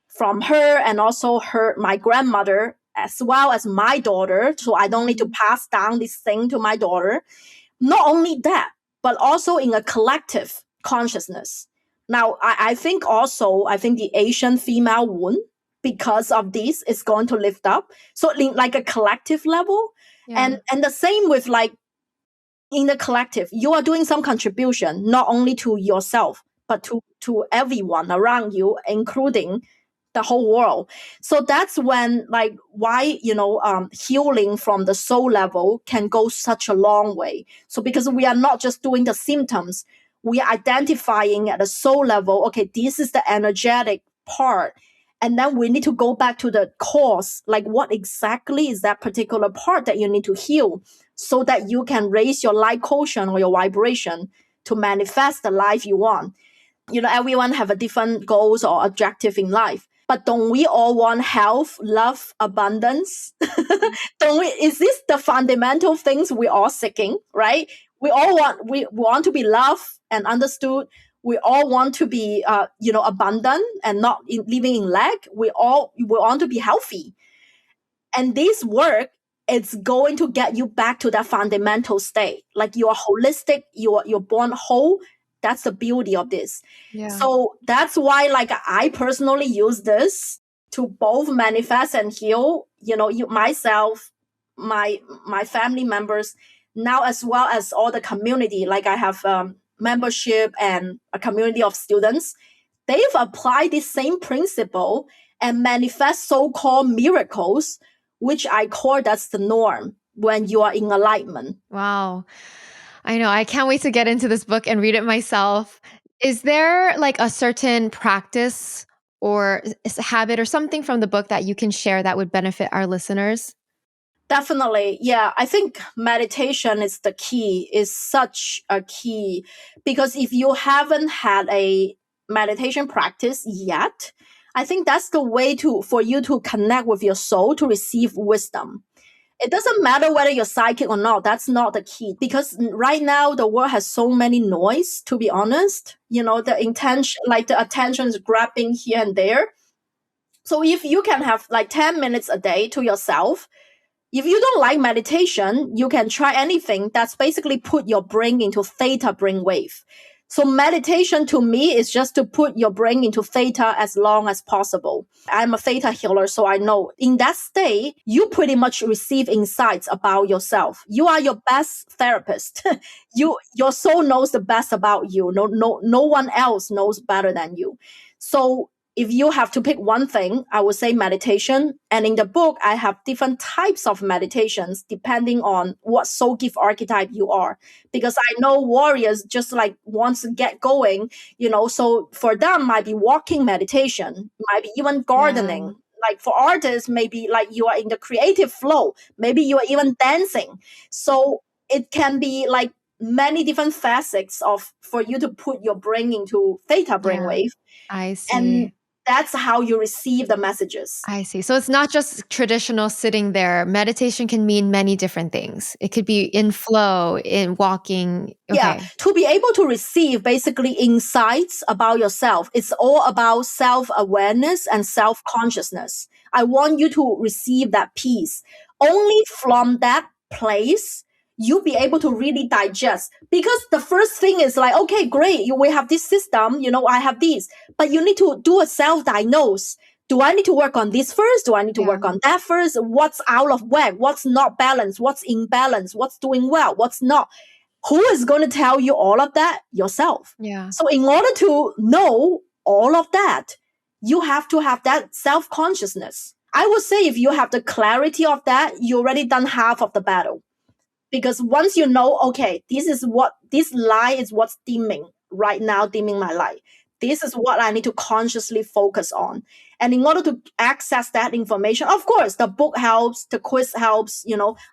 from her and also my grandmother, as well as my daughter. So I don't need to pass down this thing to my daughter. Not only that, but also in a collective consciousness. Now, I think the Asian female wound, because of this, is going to lift up. So in like a collective level. Yeah. And the same with like, in the collective, you are doing some contribution, not only to yourself, but to everyone around you, including the whole world. So that's when like why, healing from the soul level can go such a long way. So because we are not just doing the symptoms, we are identifying at the soul level, okay, this is the energetic part. And then we need to go back to the cause, like what exactly is that particular part that you need to heal so that you can raise your light quotient or your vibration to manifest the life you want. Everyone have a different goals or objective in life. But don't we all want health, love, abundance? Is this the fundamental things we all seeking, right? We want to be loved and understood. We all want to be, abundant and not living in lack. We want to be healthy. And this work, it's going to get you back to that fundamental state. Like you are holistic, you're born whole. That's the beauty of this. Yeah. So that's why, like, I personally use this to both manifest and heal, myself, my family members, now as well as all the community. Like I have membership and a community of students. They've applied this same principle and manifest so-called miracles, which I call that's the norm when you are in alignment. Wow. I know. I can't wait to get into this book and read it myself. Is there like a certain practice or habit or something from the book that you can share that would benefit our listeners? Definitely. Yeah. I think meditation is the key, is such a key, because if you haven't had a meditation practice yet, I think that's the way for you to connect with your soul to receive wisdom. It doesn't matter whether you're psychic or not. That's not the key, because right now the world has so many noise, to be honest. The intention, like the attention is grabbing here and there. So if you can have like 10 minutes a day to yourself, if you don't like meditation, you can try anything that's basically put your brain into theta brainwave. So meditation to me is just to put your brain into theta as long as possible. I'm a theta healer, so I know in that state, you pretty much receive insights about yourself. You are your best therapist. Your soul knows the best about you. No one else knows better than you. So if you have to pick one thing, I would say meditation. And in the book, I have different types of meditations depending on what soul gift archetype you are. Because I know warriors just like wants to get going, so for them might be walking meditation, might be even gardening. Yeah. Like for artists, maybe like you are in the creative flow. Maybe you are even dancing. So it can be like many different facets for you to put your brain into theta brainwave. Yeah, I see. And that's how you receive the messages. I see. So it's not just traditional sitting there. Meditation can mean many different things. It could be in flow, in walking. Okay. Yeah. To be able to receive basically insights about yourself, it's all about self-awareness and self-consciousness. I want you to receive that peace. Only from that place, you'll be able to really digest. Because the first thing is like, okay, great, we have this system, I have this. But you need to do a self-diagnose do I need to work on this first? Do I need to Yeah. work on that first? What's out of whack? What's not balanced? What's imbalance? What's doing well? What's not? Who is going to tell you all of that? Yourself. Yeah. So in order to know all of that, you have to have that self-consciousness. I would say if you have the clarity of that, you already done half of the battle. Because once you know, okay, this light is what's dimming right now, dimming my light. This is what I need to consciously focus on. And in order to access that information, of course, the book helps, the quiz helps,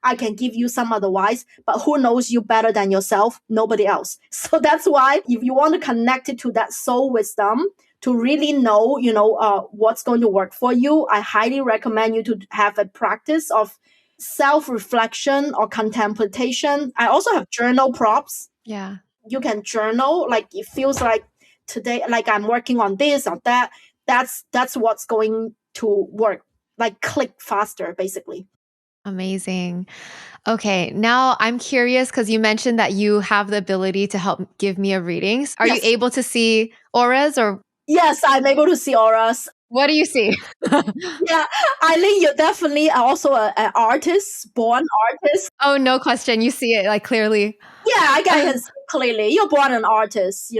I can give you some advice, but who knows you better than yourself? Nobody else. So that's why if you want to connect it to that soul wisdom, to really know, what's going to work for you, I highly recommend you to have a practice of self-reflection or contemplation. I also have journal prompts. Yeah. You can journal, like it feels like today, like I'm working on this or that. That's what's going to work, like click faster, basically. Amazing. Okay, now I'm curious because you mentioned that you have the ability to help give me a reading. Are you Yes. able to see auras or Yes, I'm able to see auras. what do you see? Yeah, Aileen, you're definitely also an artist, born artist. Oh, no question. You see it like clearly. Yeah, I can see clearly. You're born an artist,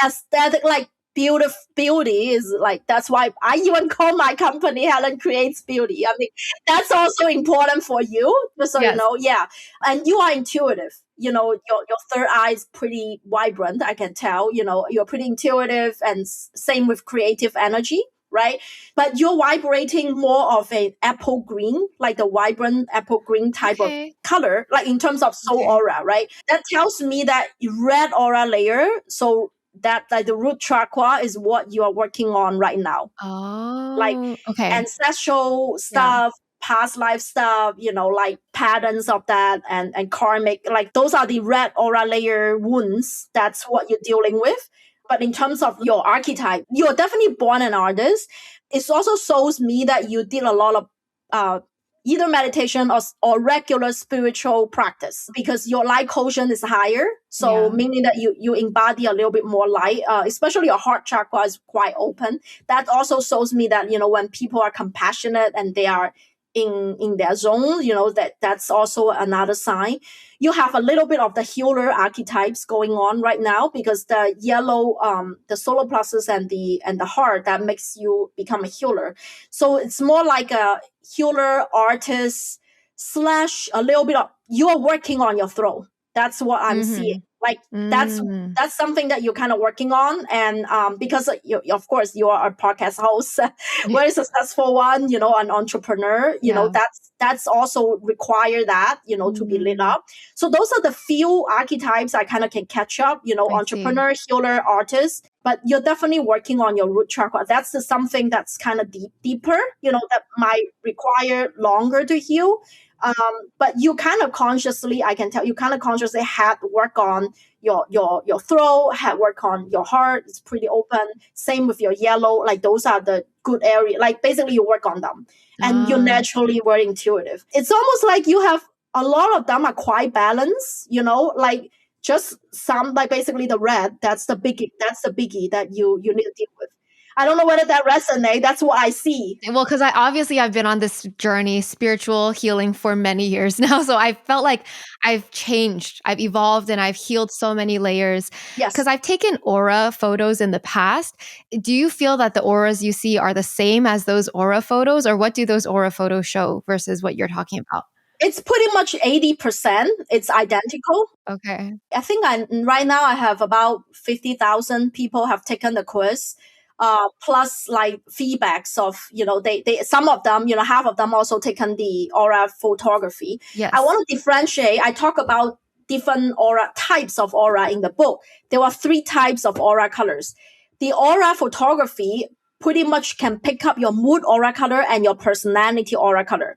aesthetic, like beauty is like, that's why I even call my company Helen Creates Beauty. I mean, that's also important for you. So, Yes. yeah. And you are intuitive. Your third eye is pretty vibrant. I can tell, you're pretty intuitive, and same with creative energy. Right. But you're vibrating more of an apple green, like the vibrant apple green type of color, like in terms of soul aura, right? That tells me that red aura layer, so that like the root chakra is what you are working on right now. Like Oh, okay. ancestral stuff, past life stuff, like patterns of that, and karmic, like those are the red aura layer wounds. That's what you're dealing with. But in terms of your archetype, you're definitely born an artist. It also shows me that you did a lot of either meditation or regular spiritual practice, because your light quotient is higher. So meaning that you embody a little bit more light, especially your heart chakra is quite open. That also shows me that, when people are compassionate and they are in their zone, that's also another sign. You have a little bit of the healer archetypes going on right now, because the yellow, the solar plexus and the heart, that makes you become a healer. So it's more like a healer artist / a little bit of, you're working on your throat. That's what I'm seeing. Like that's something that you're kind of working on. And because of course you are a podcast host, very successful one, an entrepreneur, that's also require that, to be lit up. So those are the few archetypes I kind of can catch up, entrepreneur, healer, artist. But you're definitely working on your root chakra. That's something that's kind of deeper, that might require longer to heal. But you kind of consciously, I can tell, you kind of consciously had work on your throat, had work on your heart. It's pretty open. Same with your yellow. Like those are the good area. Like basically you work on them, and you're naturally very intuitive. It's almost like you have a lot of them are quite balanced. Like just some, like basically the red. That's the biggie. That's the biggie that you need to deal with. I don't know whether that resonates. That's what I see. Well, because I've been on this journey, spiritual healing, for many years now. So I felt like I've changed, I've evolved, and I've healed so many layers. Yes. Because I've taken aura photos in the past. Do you feel that the auras you see are the same as those aura photos, or what do those aura photos show versus what you're talking about? It's pretty much 80%. It's identical. Okay. I think right now I have about 50,000 people have taken the quiz. Plus like feedbacks of, they some of them, half of them also taken the aura photography. Yes. I want to differentiate. I talk about different aura types of aura in the book. There were 3 types of aura colors. The aura photography pretty much can pick up your mood aura color and your personality aura color.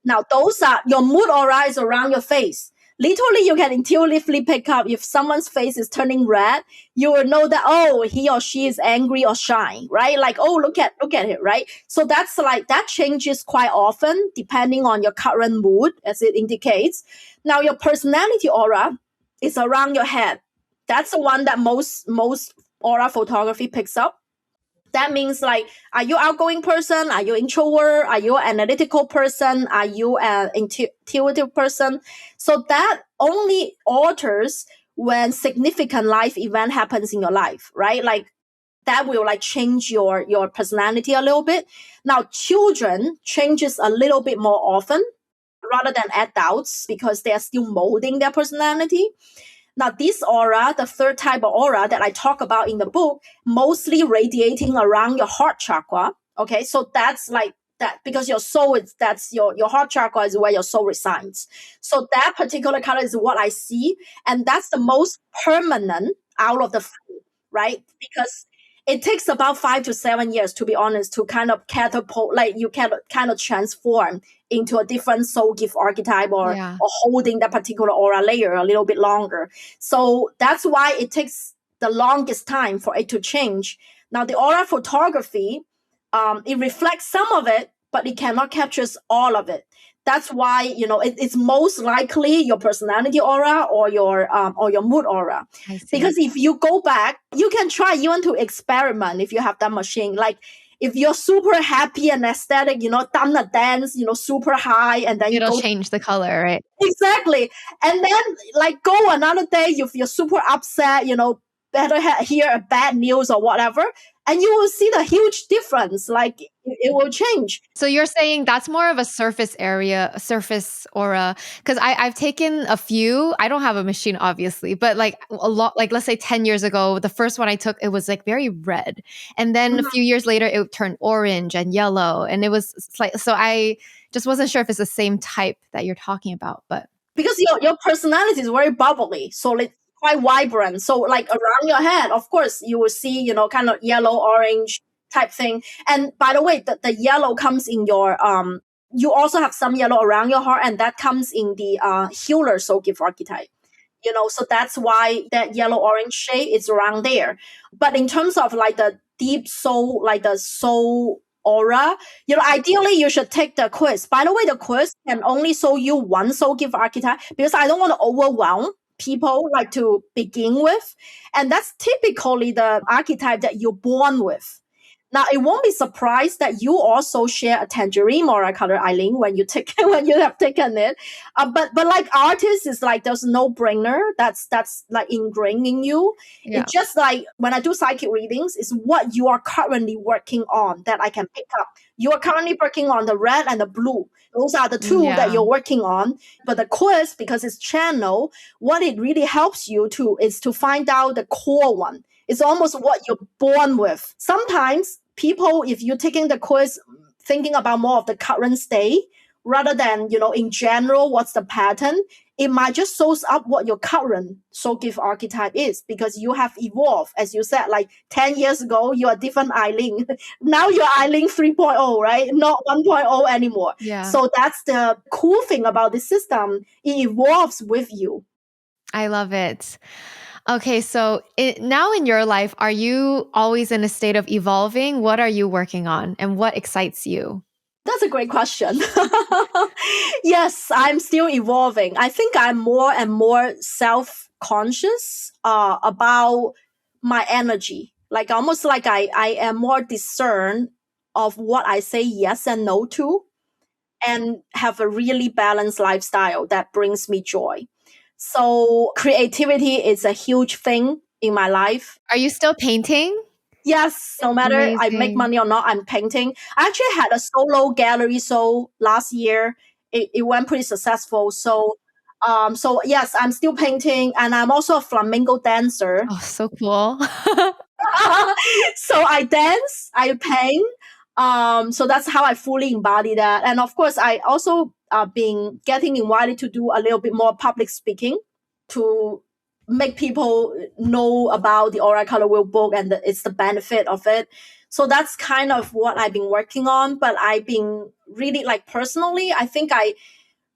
Now, those are, your mood aura is around your face. Literally, you can intuitively pick up if someone's face is turning red, you will know that, oh, he or she is angry or shy, right? Like, oh, look at it, right? So that's like, that changes quite often depending on your current mood, as it indicates. Now, your personality aura is around your head. That's the one that most aura photography picks up. That means like, are you outgoing person? Are you introvert? Are you an analytical person? Are you an intuitive person? So that only alters when significant life event happens in your life, right? Like that will like change your personality a little bit. Now, children changes a little bit more often rather than adults because they are still molding their personality. Now, this aura, the third type of aura that I talk about in the book, mostly radiating around your heart chakra. Okay, so that's like that because your soul is that's your heart chakra is where your soul resides. So that particular color is what I see, and that's the most permanent out of the three, right? Because it takes about 5 to 7 years, to be honest, to kind of catapult, like you can kind of transform into a different soul gift archetype or holding that particular aura layer a little bit longer. So that's why it takes the longest time for it to change. Now, the aura photography, it reflects some of it, but it cannot capture all of it. That's why, it's most likely your personality aura or your mood aura. Because if you go back, you can try even to experiment if you have that machine. Like if you're super happy and aesthetic, done a dance, super high, and then it'll change the color, right? Exactly. And then like go another day if you're super upset, better hear a bad news or whatever, and you will see the huge difference. Like it will change. So you're saying that's more of a surface aura. Because I've taken a few. I don't have a machine, obviously, but like a lot, like let's say 10 years ago, the first one I took, it was like very red. And then a few years later, it turned orange and yellow. And it was like, so I just wasn't sure if it's the same type that you're talking about, but. Because your personality is very bubbly. So it's quite vibrant. So like around your head, of course, you will see, kind of yellow, orange type thing. And by the way, the yellow comes in your, you also have some yellow around your heart, and that comes in the healer soul gift archetype. So that's why that yellow orange shade is around there. But in terms of like the deep soul, like the soul aura, ideally you should take the quiz. By the way, the quiz can only show you one soul gift archetype because I don't want to overwhelm people like to begin with. And that's typically the archetype that you're born with. Now, it won't be surprised that you also share a tangerine aura color, Aileen, when you have taken it. But like artists, is like there's no brainer. That's like ingrained in you. Yeah. It's just like when I do psychic readings, it's what you are currently working on that I can pick up. You are currently working on the red and the blue. Those are the two that you're working on. But the quiz, because it's channel, what it really helps you is to find out the core one. It's almost what you're born with. Sometimes people, if you're taking the quiz, thinking about more of the current state rather than, in general, what's the pattern, it might just shows up what your current soul gift archetype is because you have evolved. As you said, like 10 years ago, you're a different Aileen. Now you're Aileen 3.0, right? Not 1.0 anymore. Yeah. So that's the cool thing about this system. It evolves with you. I love it. Okay, so now in your life, are you always in a state of evolving? What are you working on and what excites you? That's a great question. Yes, I'm still evolving. I think I'm more and more self-conscious about my energy. Like almost like I am more discerned of what I say yes and no to and have a really balanced lifestyle that brings me joy. So creativity is a huge thing in my life. Are you still painting? Yes, no matter I make money or not, I'm painting. I actually had a solo gallery show last year. It went pretty successful. So yes, I'm still painting, and I'm also a flamenco dancer. Oh, so cool. So I dance, I paint. So that's how I fully embody that. And of course, I also been getting invited to do a little bit more public speaking to make people know about the Aura Color Wheel book and it's the benefit of it. So that's kind of what I've been working on. But I've been really like personally, I think I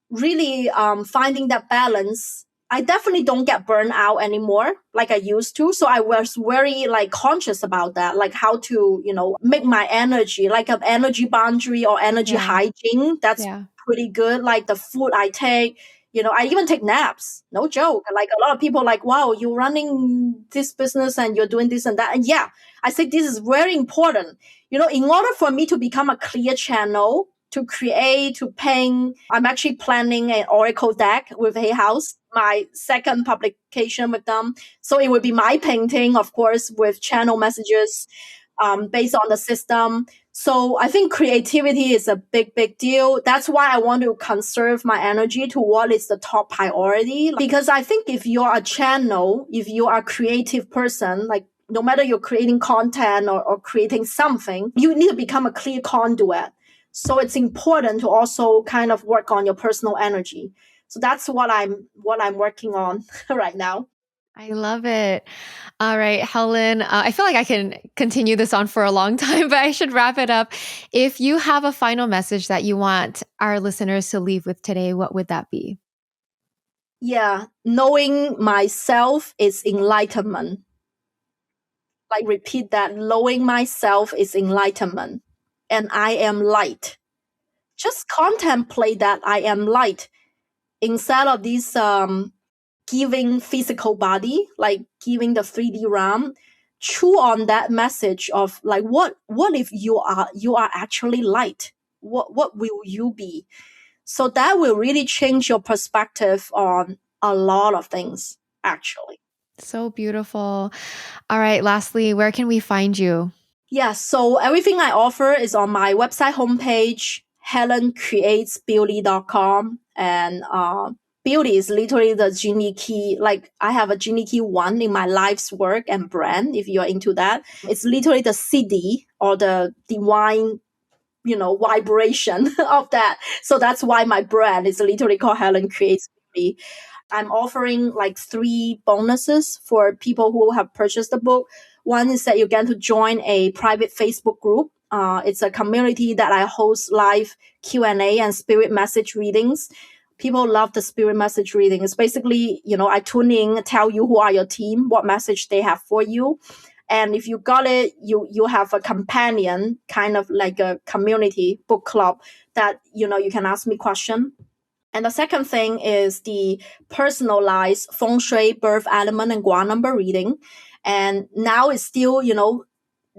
really finding that balance. I definitely don't get burned out anymore like I used to. So I was very like conscious about that, like how to, make my energy, like an energy boundary or energy hygiene. That's pretty good. Like the food I take, I even take naps. No joke. Like a lot of people like, wow, you're running this business and you're doing this and that. And yeah, I think this is very important. In order for me to become a clear channel, to create, to paint, I'm actually planning an oracle deck with Hay House, my second publication with them. So it would be my painting, of course, with channel messages based on the system. So I think creativity is a big, big deal. That's why I want to conserve my energy to what is the top priority. Because I think if you're a channel, if you are a creative person, like no matter you're creating content or creating something, you need to become a clear conduit. So it's important to also kind of work on your personal energy. So that's what I'm working on right now. I love it. All right, Helen, I feel like I can continue this on for a long time, but I should wrap it up. If you have a final message that you want our listeners to leave with today, what would that be? Yeah, knowing myself is enlightenment. Like repeat that, knowing myself is enlightenment. And I am light. Just contemplate that I am light instead of this giving physical body, like giving the 3D realm. Chew on that message of like what if you are actually light? What will you be? So that will really change your perspective on a lot of things, actually. So beautiful. All right, lastly, where can we find you? Yeah, so everything I offer is on my website homepage, helencreatesbeauty.com. And beauty is literally the genie key. Like I have a genie key 1 in my life's work and brand, if you're into that. It's literally the CD or the divine vibration of that. So that's why my brand is literally called Helen Creates Beauty. I'm offering like 3 bonuses for people who have purchased the book. One is that you get to join a private Facebook group. It's a community that I host live Q&A and spirit message readings. People love the spirit message reading. It's basically, I tune in, tell you who are your team, what message they have for you. And if you got it, you have a companion, kind of like a community book club that, you can ask me questions. And the second thing is the personalized Feng Shui birth element and gua number reading. And now it's still,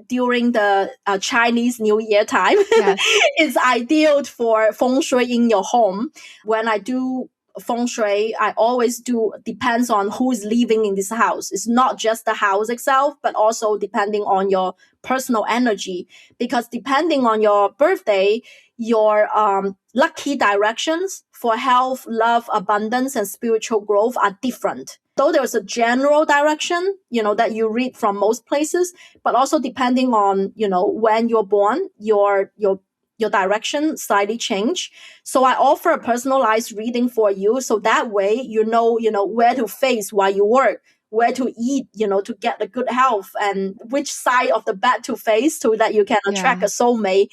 during the Chinese New Year time, Yes. it's ideal for Feng Shui in your home. When I do Feng Shui, I always do, depends on who is living in this house. It's not just the house itself, but also depending on your personal energy. Because depending on your birthday, your lucky directions for health, love, abundance, and spiritual growth are different. Though there's a general direction, that you read from most places, but also depending on, when you're born, your direction slightly change. So I offer a personalized reading for you. So that way, where to face while you work, where to eat, to get a good health, and which side of the bed to face so that you can attract a soulmate.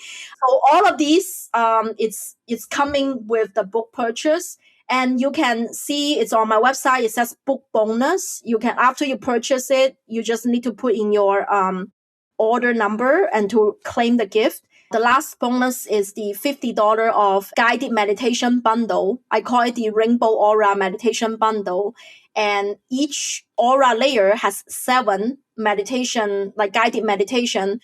So all of these, it's coming with the book purchase. And you can see it's on my website. It says book bonus. You can, after you purchase it, you just need to put in your order number and to claim the gift. The last bonus is the $50 of guided meditation bundle. I call it the Rainbow Aura Meditation Bundle. And each aura layer has 7 meditation, like guided meditation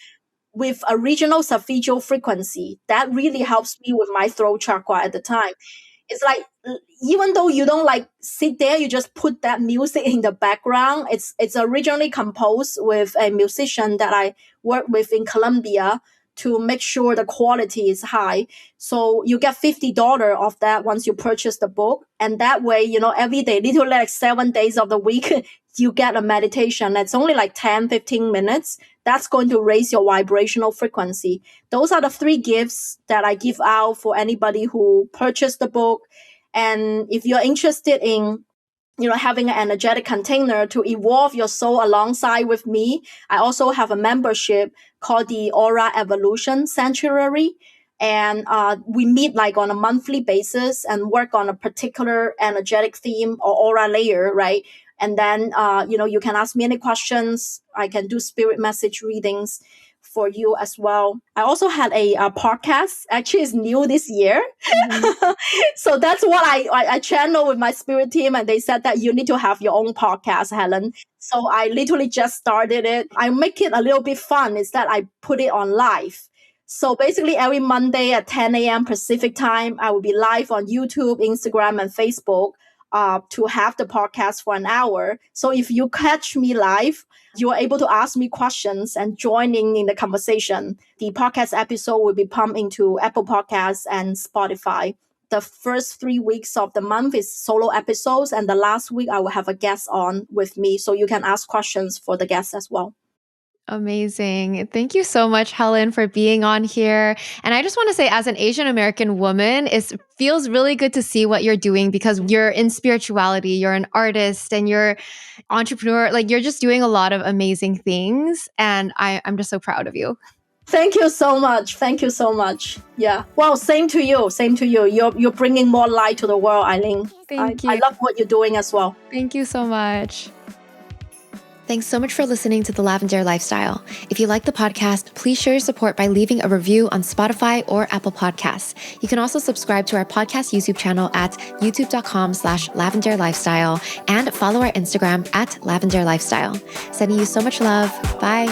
with a regional solfeggio frequency. That really helps me with my throat chakra at the time. It's like, even though you don't like sit there, you just put that music in the background. It's originally composed with a musician that I work with in Colombia to make sure the quality is high. So you get $50 of that once you purchase the book. And that way, every day, literally like 7 days of the week, you get a meditation. That's only like 10, 15 minutes. That's going to raise your vibrational frequency. Those are the 3 gifts that I give out for anybody who purchased the book. And if you're interested in having an energetic container to evolve your soul alongside with me, I also have a membership called the Aura Evolution Sanctuary. And we meet like on a monthly basis and work on a particular energetic theme or aura layer, right? And then, you can ask me any questions. I can do spirit message readings for you as well. I also had a podcast. Actually, it's new this year. Mhm. So that's what I channel with my spirit team. And they said that you need to have your own podcast, Helen. So I literally just started it. I make it a little bit fun. Is that I put it on live. So basically every Monday at 10 a.m. Pacific time, I will be live on YouTube, Instagram, and Facebook to have the podcast for an hour. So if you catch me live, you are able to ask me questions and joining in the conversation. The podcast episode will be pumped into Apple Podcasts and Spotify. The first 3 weeks of the month is solo episodes. And the last week, I will have a guest on with me. So you can ask questions for the guests as well. Amazing. Thank you so much, Helen, for being on here. And I just want to say, as an Asian American woman, it feels really good to see what you're doing because you're in spirituality, you're an artist, and you're entrepreneur. Like you're just doing a lot of amazing things. And I'm just so proud of you. Thank you so much. Thank you so much. Yeah. Well, same to you. Same to you. You're bringing more light to the world, Aileen. Thank you. I love what you're doing as well. Thank you so much. Thanks so much for listening to The Lavendaire Lifestyle. If you like the podcast, please show your support by leaving a review on Spotify or Apple Podcasts. You can also subscribe to our podcast YouTube channel at youtube.com/Lavendaire Lifestyle and follow our Instagram at Lavendaire Lifestyle. Sending you so much love. Bye.